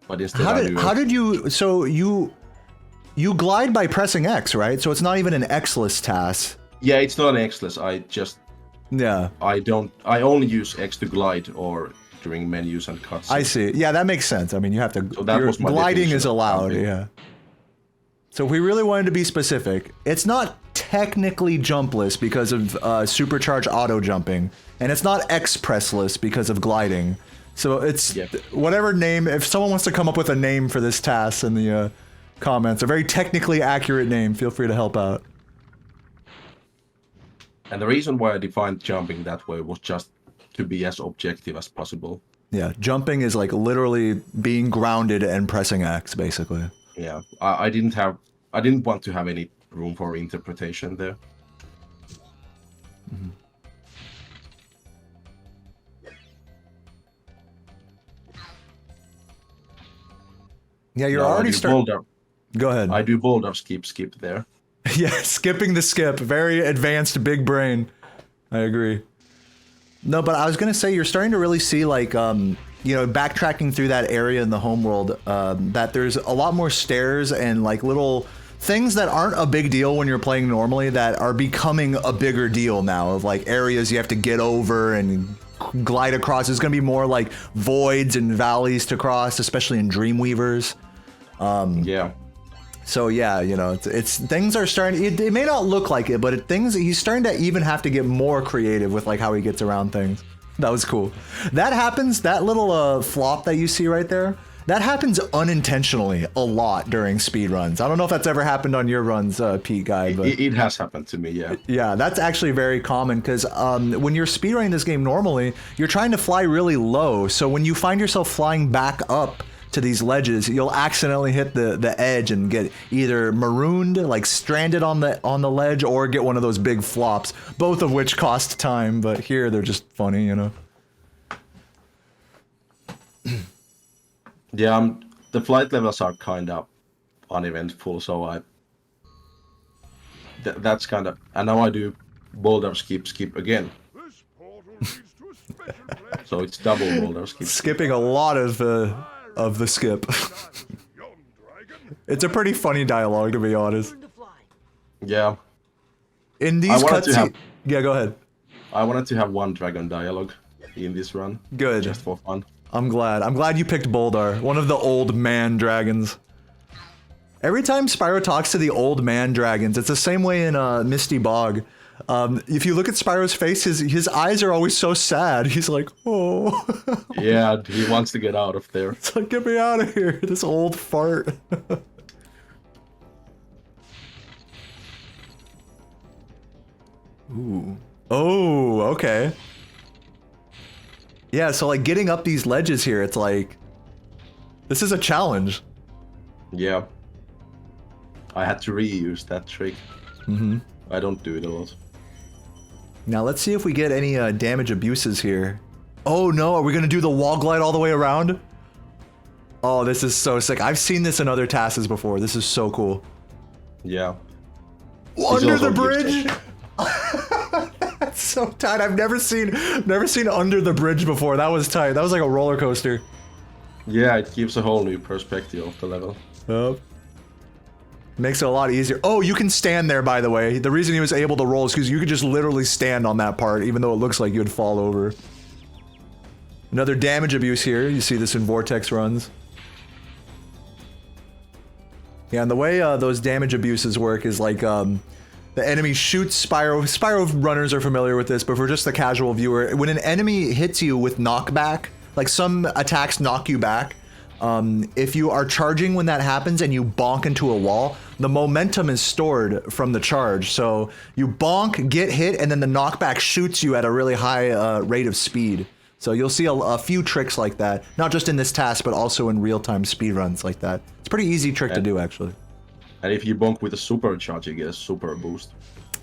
But instead How did you... So you glide by pressing X, right? So it's not even an X-less TAS. Yeah, it's not an X-less. Yeah. I only use X to glide or during menus and cuts. I see. Yeah, that makes sense. I mean, you have to... So that was my gliding is allowed, jumping. yeah. So if we really wanted to be specific, it's not technically jumpless because of supercharged auto jumping, and it's not X-pressless because of gliding. So it's whatever name, if someone wants to come up with a name for this TAS in the comments, a very technically accurate name, feel free to help out. And the reason why I defined jumping that way was just to be as objective as possible. Yeah, jumping is like literally being grounded and pressing X, basically. Yeah, I didn't want to have any room for interpretation there. Mm-hmm. Yeah, you're already starting. Go ahead. I do boulder skip there. Yeah, skipping the skip. Very advanced big brain. I agree. No, but I was going to say you're starting to really see like, you know, backtracking through that area in the homeworld, that there's a lot more stairs and like little things that aren't a big deal when you're playing normally that are becoming a bigger deal now, of like areas you have to get over and glide across. There's going to be more like voids and valleys to cross, especially in Dreamweavers. Yeah. So yeah, you know, it's things are starting. It may not look like it, but he's starting to even have to get more creative with like how he gets around things. That was cool. That happens. That little flop that you see right there. That happens unintentionally a lot during speed runs. I don't know if that's ever happened on your runs, Pete Guy, but it has happened to me. Yeah. Yeah, that's actually very common because when you're speedrunning this game normally, you're trying to fly really low. So when you find yourself flying back up to these ledges, you'll accidentally hit the edge and get either marooned, like stranded on the ledge, or get one of those big flops, both of which cost time, but here they're just funny, you know. Yeah, the flight levels are kind of uneventful, so that's kind of, and now I do boulder skip again. So it's double boulder skip. Skipping a lot of the skip. It's a pretty funny dialogue, to be honest. Yeah. In these cutscenes, yeah, go ahead. I wanted to have one dragon dialogue in this run. Good. Just for fun. I'm glad you picked Boldar, one of the old man dragons. Every time Spyro talks to the old man dragons, it's the same way in Misty Bog. If you look at Spyro's face, his eyes are always so sad. He's like, oh. Yeah, he wants to get out of there. It's like, get me out of here, this old fart. Ooh. Oh, okay. Yeah, so like getting up these ledges here, it's like, this is a challenge. Yeah. I had to reuse that trick. Mm-hmm. I don't do it a lot. Now let's see if we get any damage abuses here. Oh no, are we gonna do the wall glide all the way around? Oh, this is so sick. I've seen this in other TASs before. This is so cool. Yeah. Under the bridge? That's so tight. I've never seen under the bridge before. That was tight. That was like a roller coaster. Yeah, it gives a whole new perspective of the level. Yep. Makes it a lot easier. Oh, you can stand there, by the way. The reason he was able to roll is because you could just literally stand on that part, even though it looks like you'd fall over. Another damage abuse here. You see this in Vortex runs. Yeah, and the way those damage abuses work is like, the enemy shoots Spyro. Spyro runners are familiar with this, but for just the casual viewer, when an enemy hits you with knockback, like some attacks knock you back, if you are charging when that happens and you bonk into a wall, the momentum is stored from the charge. So you bonk, get hit, and then the knockback shoots you at a really high rate of speed. So you'll see a few tricks like that, not just in this task, but also in real-time speedruns like that. It's a pretty easy trick to do, actually. And if you bonk with a supercharge, you get a super boost.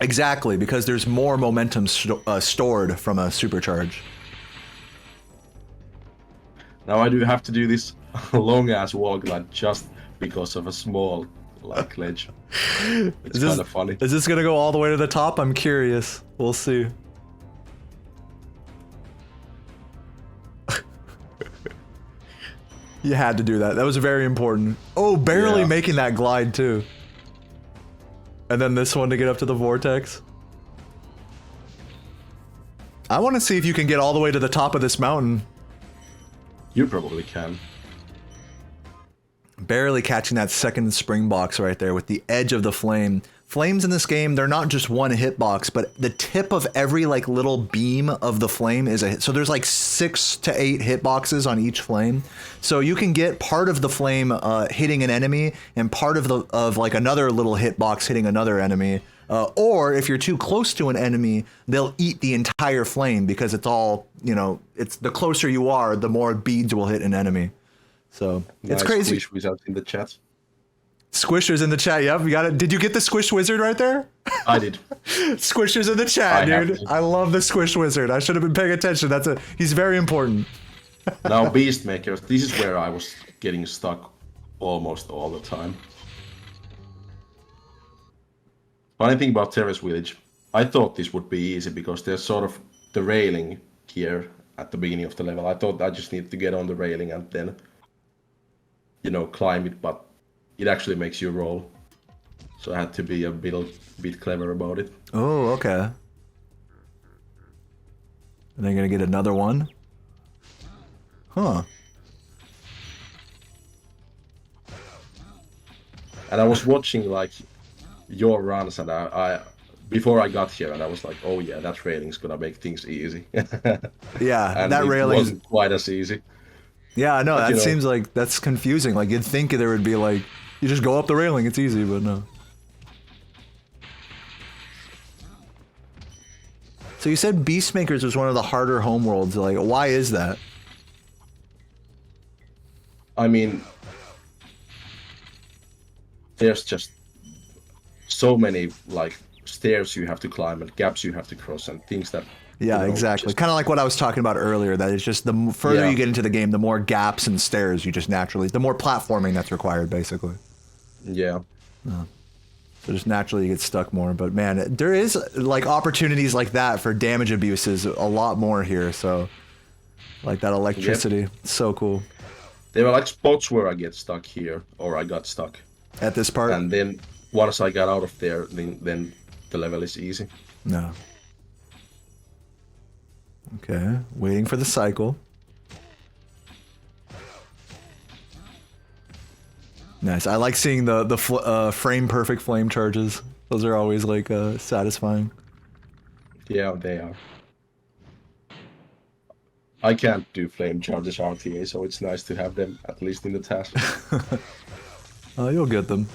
Exactly, because there's more momentum stored from a supercharge. Now I do have to do this long ass walk like just because of a small like ledge. It's kind of funny. Is this gonna go all the way to the top? I'm curious. We'll see. You had to do that. That was very important. Oh, barely making that glide too. And then this one to get up to the vortex. I want to see if you can get all the way to the top of this mountain. You probably can. Barely catching that second spring box right there with the edge of the flame. Flames in this game, they're not just one hitbox, but the tip of every like little beam of the flame is a hit. So there's like 6 to 8 hitboxes on each flame. So you can get part of the flame hitting an enemy and part of like another little hitbox hitting another enemy. Or if you're too close to an enemy, they'll eat the entire flame because it's all, you know, it's the closer you are, the more beads will hit an enemy. So it's crazy. Squish out in the chat. Squishers in the chat. Yep, you got it. Did you get the squish wizard right there? I did. Squishers in the chat, dude. I love the squish wizard. I should have been paying attention. He's very important. Now Beastmakers, this is where I was getting stuck almost all the time. Funny thing about Terrace Village, I thought this would be easy because there's sort of the railing here at the beginning of the level. I thought I just need to get on the railing and then, you know, climb it, but it actually makes you roll. So I had to be a bit clever about it. Oh, okay. And they're gonna get another one? Huh. And I was watching like your runs and I before I got here and I was like, oh yeah, that railing's gonna make things easy. Yeah, and that railing wasn't quite as easy. Yeah, no, But, that seems like that's confusing. Like you'd think there would be like, you just go up the railing, it's easy, but no. So you said Beastmakers was one of the harder homeworlds. Like, why is that? I mean, there's just so many like stairs you have to climb and gaps you have to cross and things that. Yeah, you know, exactly. Kind of like what I was talking about earlier. That it's just the further you get into the game, the more gaps and stairs you just naturally, the more platforming that's required, basically. Yeah. So just naturally you get stuck more. But man, there is like opportunities like that for damage abuses a lot more here. So like that electricity, so cool. There were like spots where I get stuck here, or I got stuck. At this part? And then once I got out of there, then the level is easy. No. Okay, waiting for the cycle. Nice. I like seeing the frame perfect flame charges. Those are always like satisfying. Yeah, they are. I can't do flame charges RTA, so it's nice to have them at least in the TAS. You'll get them.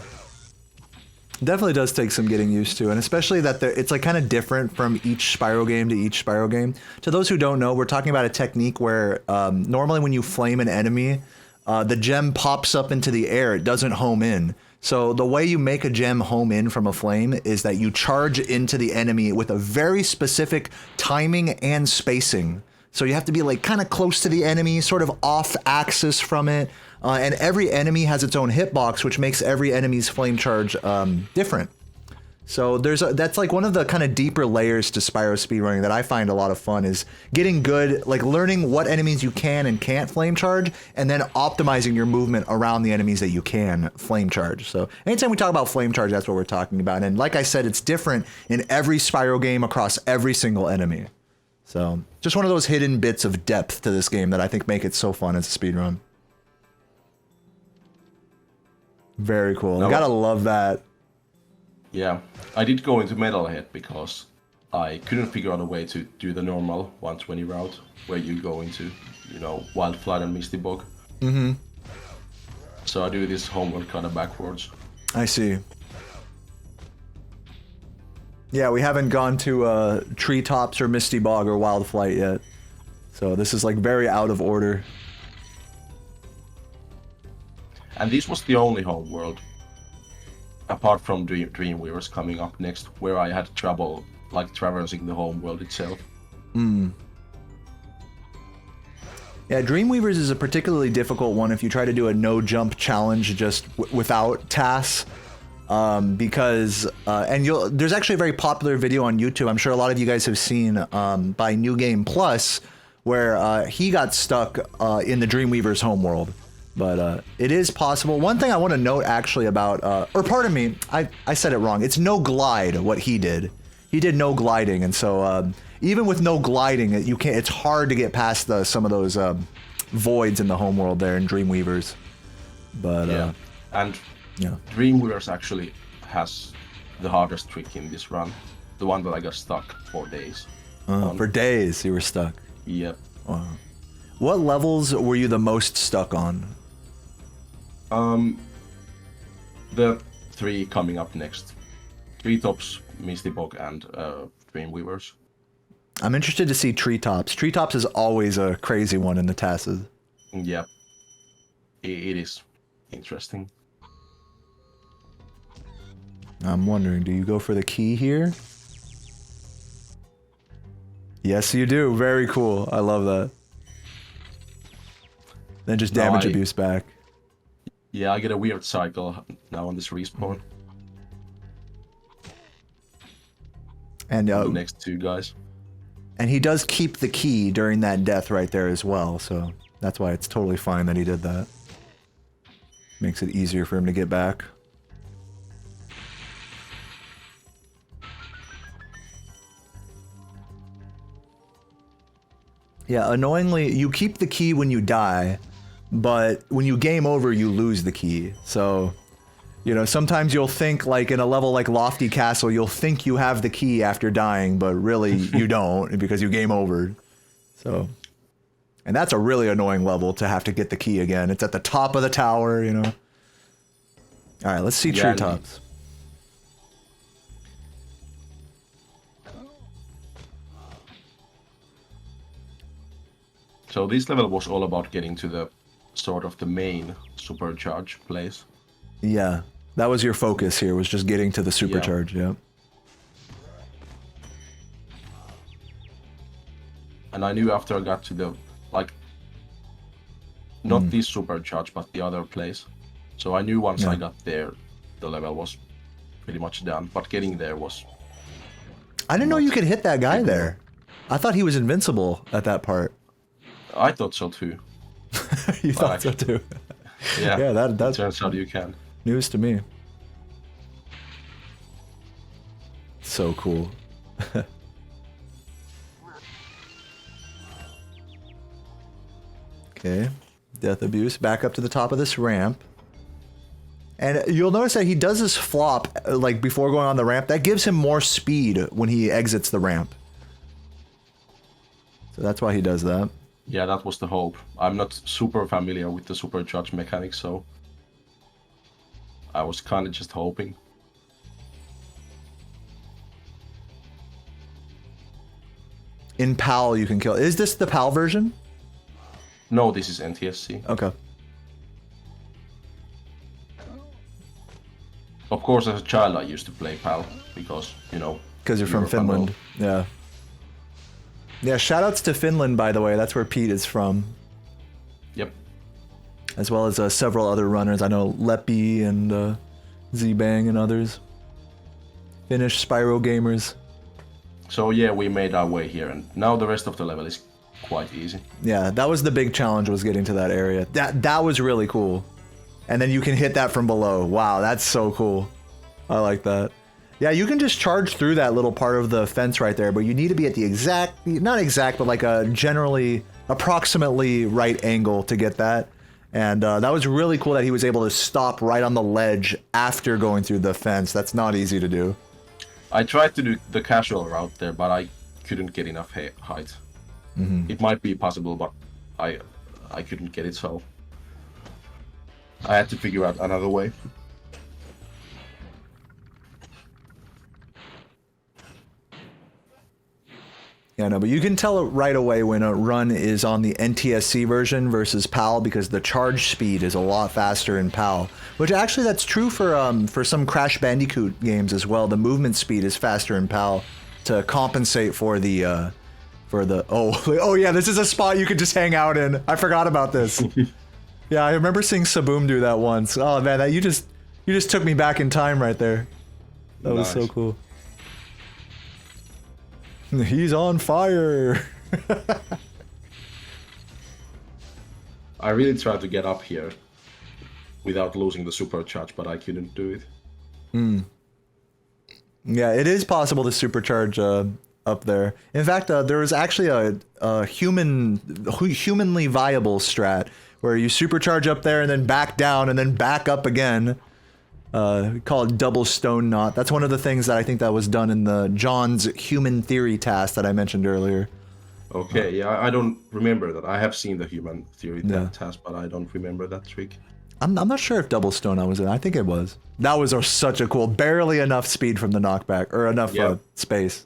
Definitely does take some getting used to, and especially that it's like kind of different from each Spyro game to each Spyro game. To those who don't know, we're talking about a technique where normally when you flame an enemy, the gem pops up into the air. It doesn't home in. So the way you make a gem home in from a flame is that you charge into the enemy with a very specific timing and spacing. So you have to be like kind of close to the enemy, sort of off axis from it. And every enemy has its own hitbox, which makes every enemy's flame charge different. So that's like one of the kind of deeper layers to Spyro speedrunning that I find a lot of fun is getting good, like learning what enemies you can and can't flame charge, and then optimizing your movement around the enemies that you can flame charge. So anytime we talk about flame charge, that's what we're talking about. And like I said, it's different in every Spyro game across every single enemy. So just one of those hidden bits of depth to this game that I think make it so fun as a speedrun. Very cool. You gotta love that. Yeah, I did go into Metalhead because I couldn't figure out a way to do the normal 120 route where you go into, you know, Wild Flight and Misty Bog. Mm-hmm. So I do this homeworld kind of backwards. I see. Yeah, we haven't gone to Treetops or Misty Bog or Wild Flight yet. So this is like very out of order. And this was the only homeworld apart from Dreamweavers coming up next, where I had trouble like traversing the home world itself. Yeah, Dreamweavers is a particularly difficult one if you try to do a no-jump challenge just without TAS. Because there's actually a very popular video on YouTube, I'm sure a lot of you guys have seen, by New Game Plus, where he got stuck in the Dreamweaver's homeworld. But it is possible. One thing I want to note actually about, or pardon me, I said it wrong. It's no glide what he did. He did no gliding, and so even with no gliding, you can't. It's hard to get past some of those voids in the homeworld there in Dreamweavers. But yeah, and yeah, Dreamweavers actually has the hardest trick in this run, the one that I got stuck for days. For days you were stuck. Yep. Wow. What levels were you the most stuck on? The 3 coming up next. Treetops, Misty Bog, and Dreamweavers. I'm interested to see Treetops. Treetops is always a crazy one in the TASs. Yep. It is interesting. I'm wondering, do you go for the key here? Yes, you do. Very cool. I love that. Then just damage abuse back. Yeah, I get a weird cycle now on this respawn. And the next 2 guys. And he does keep the key during that death right there as well, so that's why it's totally fine that he did that. Makes it easier for him to get back. Yeah, annoyingly, you keep the key when you die, but when you game over, you lose the key. So, you know, sometimes you'll think, like in a level like Lofty Castle, you'll think you have the key after dying, but really you don't because you game over. So, and that's a really annoying level to have to get the key again. It's at the top of the tower, you know. All right, let's see Treetops. So this level was all about getting to the sort of the main supercharge place. Yeah, that was your focus here, was just getting to the supercharge, yeah. And I knew after I got to the, like, not this supercharge, but the other place. So I knew once I got there, the level was pretty much done, but getting there was... I didn't know you could hit that guy there. I thought he was invincible at that part. I thought so too. You thought so too? Yeah, yeah, that turns out you can. News to me. So cool. Okay, death abuse. Back up to the top of this ramp. And you'll notice that he does this flop, like before going on the ramp. That gives him more speed when he exits the ramp. So that's why he does that. Yeah, that was the hope. I'm not super familiar with the supercharge mechanics, so I was kind of just hoping. In PAL you can kill. Is this the PAL version? No, this is NTSC. Okay. Of course, as a child I used to play PAL, because, you know... Because you're from Finland. Yeah. Yeah, shoutouts to Finland, by the way. That's where Pete is from. Yep. As well as several other runners. I know Leppy and Z-Bang and others. Finnish Spyro gamers. So yeah, we made our way here, and now the rest of the level is quite easy. Yeah, that was the big challenge, was getting to that area. That was really cool. And then you can hit that from below. Wow, that's so cool. I like that. Yeah, you can just charge through that little part of the fence right there, but you need to be at the exact, not exact, but like a generally, approximately right angle to get that. And that was really cool that he was able to stop right on the ledge after going through the fence. That's not easy to do. I tried to do the casual route there, but I couldn't get enough height. It might be possible, but I couldn't get it, so I had to figure out another way. Yeah, no, but you can tell right away when a run is on the NTSC version versus PAL because the charge speed is a lot faster in PAL. Which actually that's true for some Crash Bandicoot games as well. The movement speed is faster in PAL to compensate for the oh yeah, this is a spot you could just hang out in. I forgot about this. Yeah, I remember seeing Saboom do that once. Oh man, that you just took me back in time right there. That was so cool. He's on fire. I really tried to get up here without losing the supercharge, but I couldn't do it. Yeah, it is possible to supercharge up there. In fact, there was actually a humanly viable strat where you supercharge up there and then back down and then back up again. We call it double stone knot. That's one of the things that I think that was done in the John's human theory task that I mentioned earlier. Okay, yeah, I don't remember that. I have seen the human theory task, but I don't remember that trick. I'm not sure if double stone knot was in. I think it was. That was such a cool, barely enough speed from the knockback or enough space.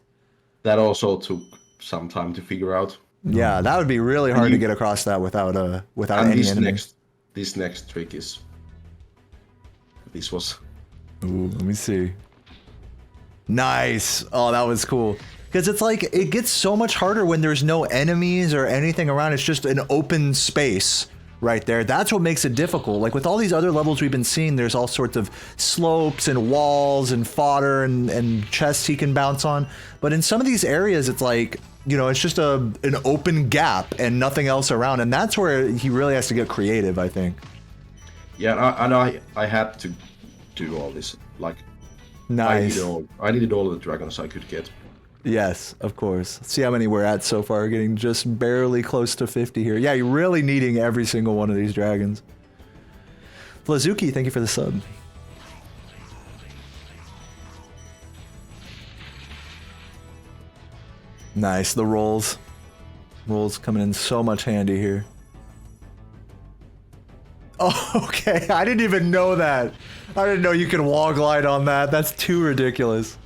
That also took some time to figure out. Yeah, that would be really hard to get across that without any enemies. This next trick is. This was. Ooh, let me see. Nice. Oh, that was cool. Because it's like, it gets so much harder when there's no enemies or anything around. It's just an open space right there. That's what makes it difficult. Like with all these other levels we've been seeing, there's all sorts of slopes and walls and fodder and chests he can bounce on. But in some of these areas, it's like, you know, it's just an open gap and nothing else around. And that's where he really has to get creative, I think. Yeah, and I had to do all this. Like, nice. I needed all the dragons I could get. Yes, of course. Let's see how many we're at so far. Getting just barely close to 50 here. Yeah, you're really needing every single one of these dragons. Flazuki, thank you for the sub. Nice, the rolls. Rolls coming in so much handy here. Oh, okay. I didn't even know that. I didn't know you could wall glide on that. That's too ridiculous.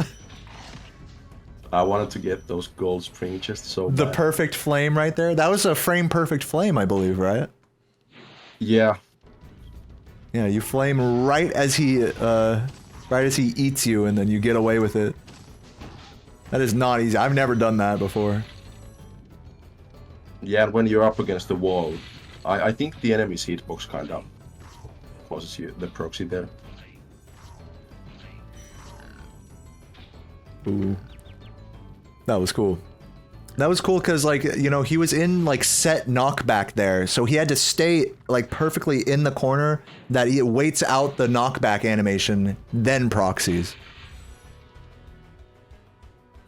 I wanted to get those gold spring chests so The bad. perfect flame right there. That was a frame perfect flame, I believe, right? Yeah. Yeah, you flame right as he eats you, and then you get away with it. That is not easy. I've never done that before. Yeah, and when you're up against the wall, I think the enemy's hitbox kind of causes you the proxy there. Ooh. That was cool. That was cool because, like, you know, he was in, like, set knockback there. So he had to stay, like, perfectly in the corner that he waits out the knockback animation, then proxies.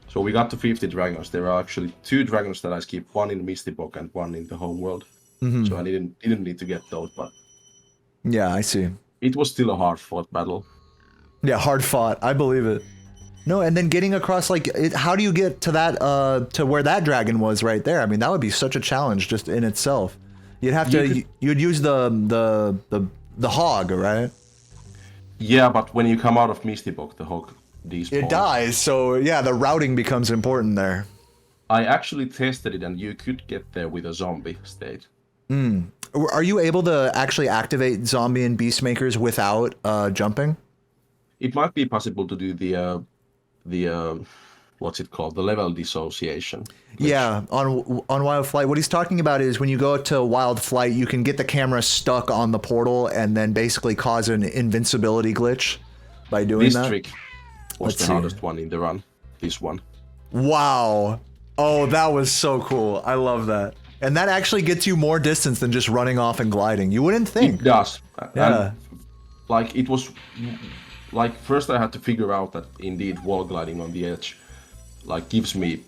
So we got to 50 dragons. There are actually 2 dragons that I skip, one in Misty Bog and one in the home world. Mm-hmm. So I didn't need to get those, but yeah, I see. It was still a hard-fought battle. Yeah, hard fought. I believe it. No, and then getting across, like, how do you get to that, to where that dragon was right there? I mean, that would be such a challenge just in itself. You'd have to, you'd use the hog, right? Yeah, but when you come out of Misty Bog, the hog despawns. It dies, so yeah, the routing becomes important there. I actually tested it, and you could get there with a zombie state. Are you able to actually activate zombie and beastmakers without jumping? It might be possible to do the what's it called? The level dissociation. Yeah, on Wild Flight. What he's talking about is when you go to Wild Flight, you can get the camera stuck on the portal and then basically cause an invincibility glitch by doing that. This trick was the hardest one in the run. This one. Wow. Oh, that was so cool. I love that. And that actually gets you more distance than just running off and gliding. You wouldn't think. It does. Yeah. And, like, it was... Like, first I had to figure out that indeed wall gliding on the edge, like, gives me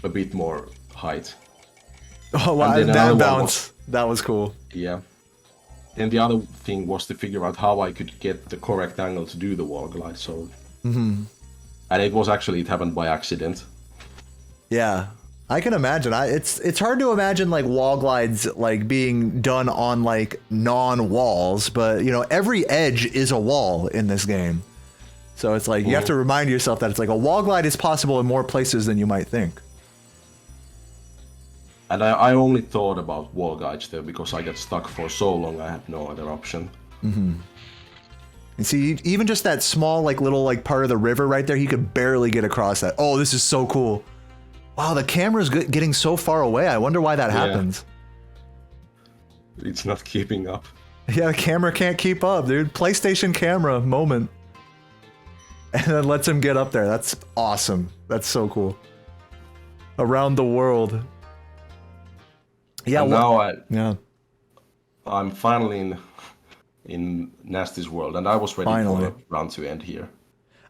a bit more height. Oh, wow, that bounce. That was cool. Yeah. And the other thing was to figure out how I could get the correct angle to do the wall glide, so... Mm-hmm. And it happened by accident. Yeah. I can imagine. It's hard to imagine, like, wall glides, like, being done on, like, non-walls, but, you know, every edge is a wall in this game. So it's like, you have to remind yourself that it's like a wall glide is possible in more places than you might think. And I only thought about wall guides there because I got stuck for so long. I had no other option. And see, even just that small, like little, like part of the river right there, he could barely get across that. Oh, this is so cool. Wow, the camera's getting so far away. I wonder why that happens. It's not keeping up. Yeah, the camera can't keep up, dude. PlayStation camera moment. And then lets him get up there. That's awesome. That's so cool. Around the world. Yeah. And now I'm finally in Nasty's world, and I was ready for the run to end here.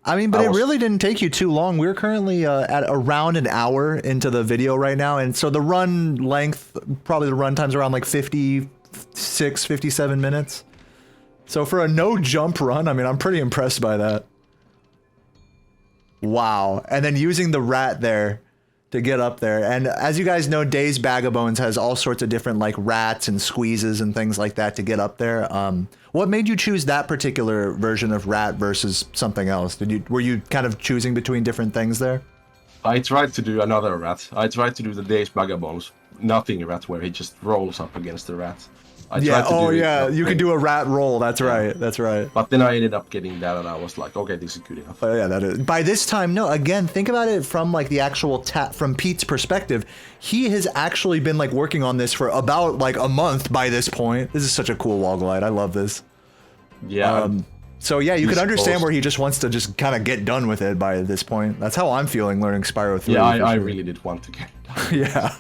I mean, but it really didn't take you too long. We're currently at around an hour into the video right now, and so the run length, probably the run time's around like 56, 57 minutes. So for a no jump run, I mean, I'm pretty impressed by that. Wow. And then using the rat there to get up there. And as you guys know, Days Bag of Bones has all sorts of different like rats and squeezes and things like that to get up there. What made you choose that particular version of rat versus something else? Were you kind of choosing between different things there? I tried to do another rat. I tried to do the Days Bag of Bones nothing rat where he just rolls up against the rat. You could do a rat roll. That's right. That's right. But then I ended up getting that, and I was like, okay, this is good enough. Oh yeah, that is. By this time, no. Again, think about it from like the actual from Pete's perspective. He has actually been like working on this for about like a month by this point. This is such a cool wall glide. I love this. Yeah. So yeah, you could understand where he just wants to just kind of get done with it by this point. That's how I'm feeling learning Spyro 3. Yeah, I really did want to get done. Yeah.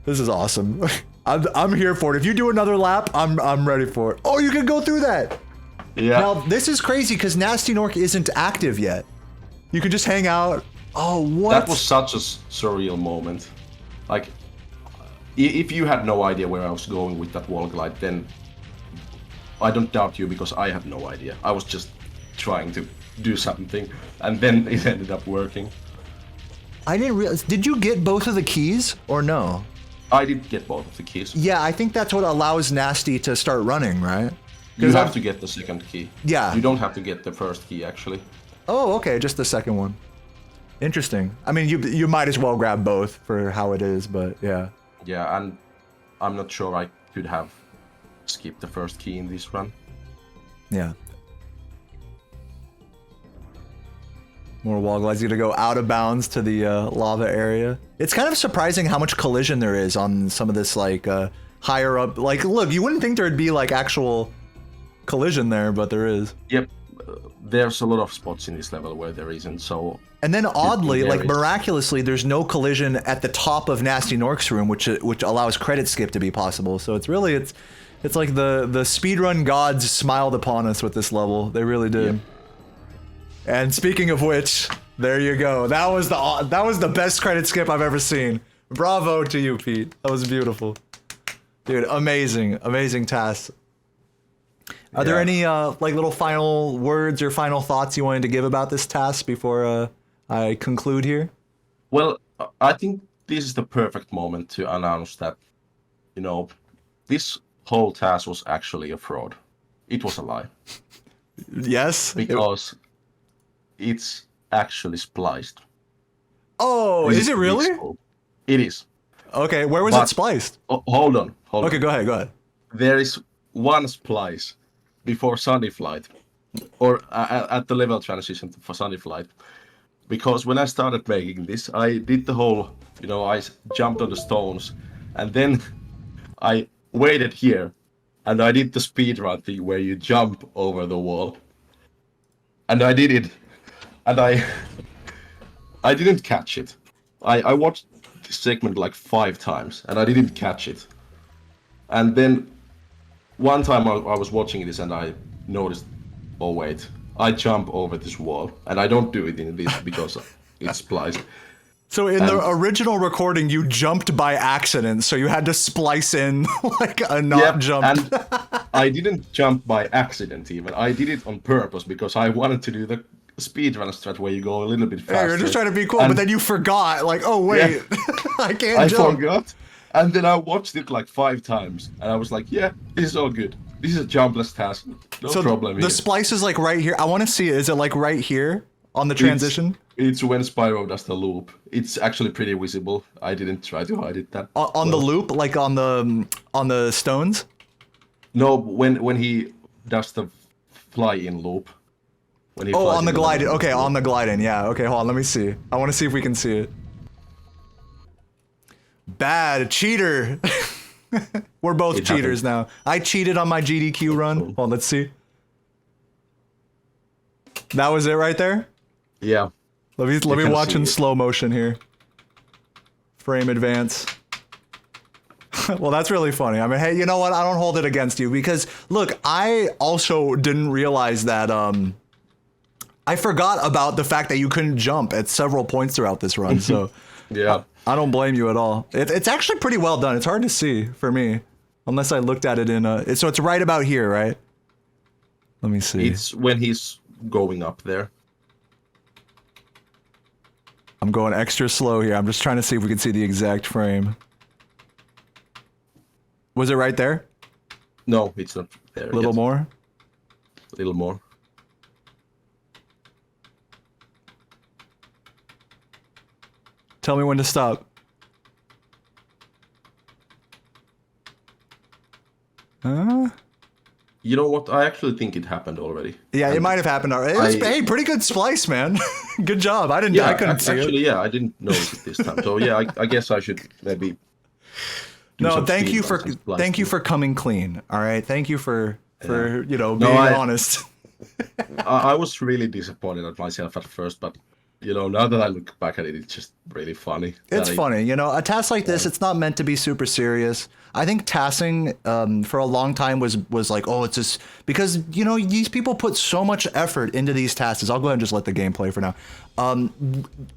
This is awesome. I'm here for it. If you do another lap, I'm ready for it. Oh, you can go through that. Yeah. Now this is crazy because Nasty Nork isn't active yet. You can just hang out. Oh, what? That was such a surreal moment. Like, if you had no idea where I was going with that wall glide, then I don't doubt you because I had no idea. I was just trying to do something, and then it ended up working. I didn't realize. Did you get both of the keys or no? I did get both of the keys. Yeah, I think that's what allows Nasty to start running, right? You have to get the second key. Yeah. You don't have to get the first key, actually. Oh, okay, just the second one. Interesting. I mean, you might as well grab both for how it is, but yeah. Yeah, and I'm not sure I could have skipped the first key in this run. Yeah. More wall glides. You gotta go out of bounds to the lava area. It's kind of surprising how much collision there is on some of this, like, higher up. Like, look, you wouldn't think there'd be, like, actual collision there, but there is. Yep. There's a lot of spots in this level where there isn't, so... And then oddly, like, miraculously, there's no collision at the top of Nasty Nork's room, which allows credit skip to be possible. So it's really, it's like the speedrun gods smiled upon us with this level. They really did. Yep. And speaking of which, there you go. That was the best credit skip I've ever seen. Bravo to you, Pete. That was beautiful. Dude, amazing. Amazing TAS. Are there any like little final words or final thoughts you wanted to give about this TAS before I conclude here? Well, I think this is the perfect moment to announce that, you know, this whole TAS was actually a fraud. It was a lie. Yes. Because it's actually spliced. Oh, is it really? It is. Okay, where was it spliced? Hold on. Okay, go ahead. There is one splice before Sunny Flight, or at the level transition for Sunny Flight. Because when I started making this, I did the whole, you know, I jumped on the stones, and then I waited here, and I did the speedrun thing where you jump over the wall. And I did it, and I didn't catch it. I watched this segment like 5 times, and I didn't catch it. And then one time I was watching this, and I noticed, oh wait, I jump over this wall, and I don't do it in this because it's spliced. So in the original recording, you jumped by accident, so you had to splice in like a not jump. And I didn't jump by accident even. I did it on purpose because I wanted to do the speedrun strat where you go a little bit faster. Yeah, you're just trying to be cool, but then you forgot, like, oh wait, I can't jump. I forgot, and then I watched it like 5 times, and I was like, yeah, this is all good. This is a jumpless task, no problem here. The splice is like right here. I want to see it. Is it like right here on the transition? It's when Spyro does the loop. It's actually pretty visible. I didn't try to hide it that On the well. loop, like on the stones. No, when he does the fly-in loop. When he Oh, flies on the in glide. middle of Okay, the on loop. the gliding. Yeah. Okay, hold on. Let me see. I want to see if we can see it. Bad cheater. We're both It cheaters happened. now. I cheated on my GDQ run. Oh. Hold on, let's see. That was it right there. Yeah. Let me can watch see in it. slow motion here. Frame advance. Well, that's really funny. I mean, hey, you know what? I don't hold it against you because look, I also didn't realize that I forgot about the fact that you couldn't jump at several points throughout this run. So Yeah. I don't blame you at all. It's actually pretty well done. It's hard to see for me, unless I looked at it in a. So it's right about here, right? Let me see. It's when he's going up there. I'm going extra slow here. I'm just trying to see if we can see the exact frame. Was it right there? No, it's not there. A little yet. more? A little more. Tell me when to stop. Huh? You know what? I actually think it happened already. Yeah, it And might have happened already. It was, I- hey, pretty good splice, man. Good job. I Yeah, couldn't see actually, it. yeah, I didn't notice it this time. So yeah, I guess I should maybe. do No, some thank speed you runs for and splicing. coming clean. All right, thank you for you know No, being I- honest. I was really disappointed at myself at first, but you know, now that I look back at it, it's just really funny. It's that I- funny, you know. A task like this, it's not meant to be super serious. I think tassing for a long time was like, oh, it's just because you know these people put so much effort into these tasks. I'll go ahead and just let the game play for now.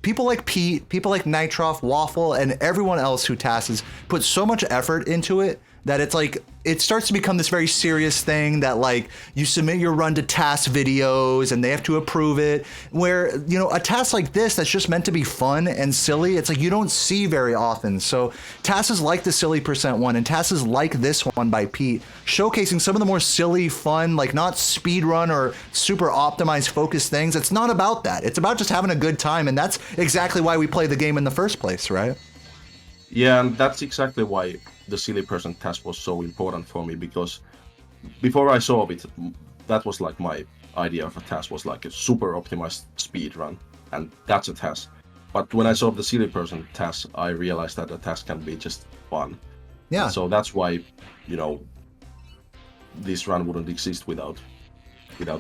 People like Pete, people like Nitroff, Waffle, and everyone else who tasks put so much effort into it that it's like it starts to become this very serious thing that like you submit your run to task videos and they have to approve it, where you know a task like this that's just meant to be fun and silly, it's like you don't see very often. So tasks like the silly percent one and tasks like this one by Pete showcasing some of the more silly, fun, like not speed run or super optimized focused things. It's not about that. It's about just having a good time, and that's exactly why we play the game in the first place, right? Yeah, and that's exactly why the silly person task was so important for me, because before I saw it, that was like my idea of a task was like a super optimized speed run, and that's a task. But when I saw the silly person task, I realized that the task can be just fun. Yeah. So that's why, you know, this run wouldn't exist without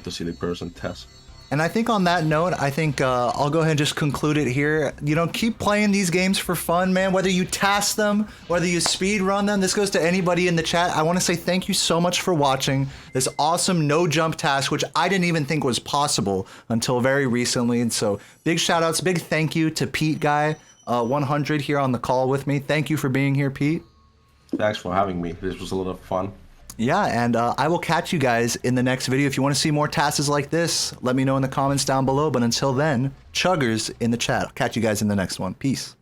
the silly person task. And I think on that note, I think I'll go ahead and just conclude it here. You know, keep playing these games for fun, man. Whether you task them, whether you speed run them, this goes to anybody in the chat. I want to say thank you so much for watching this awesome no jump task, which I didn't even think was possible until very recently. And so big shout outs, big thank you to Pete Guy 100 here on the call with me. Thank you for being here, Pete. Thanks for having me. This was a lot of fun. Yeah, and I will catch you guys in the next video. If you want to see more tasks like this, let me know in the comments down below. But until then, chuggers in the chat. I'll catch you guys in the next one. Peace.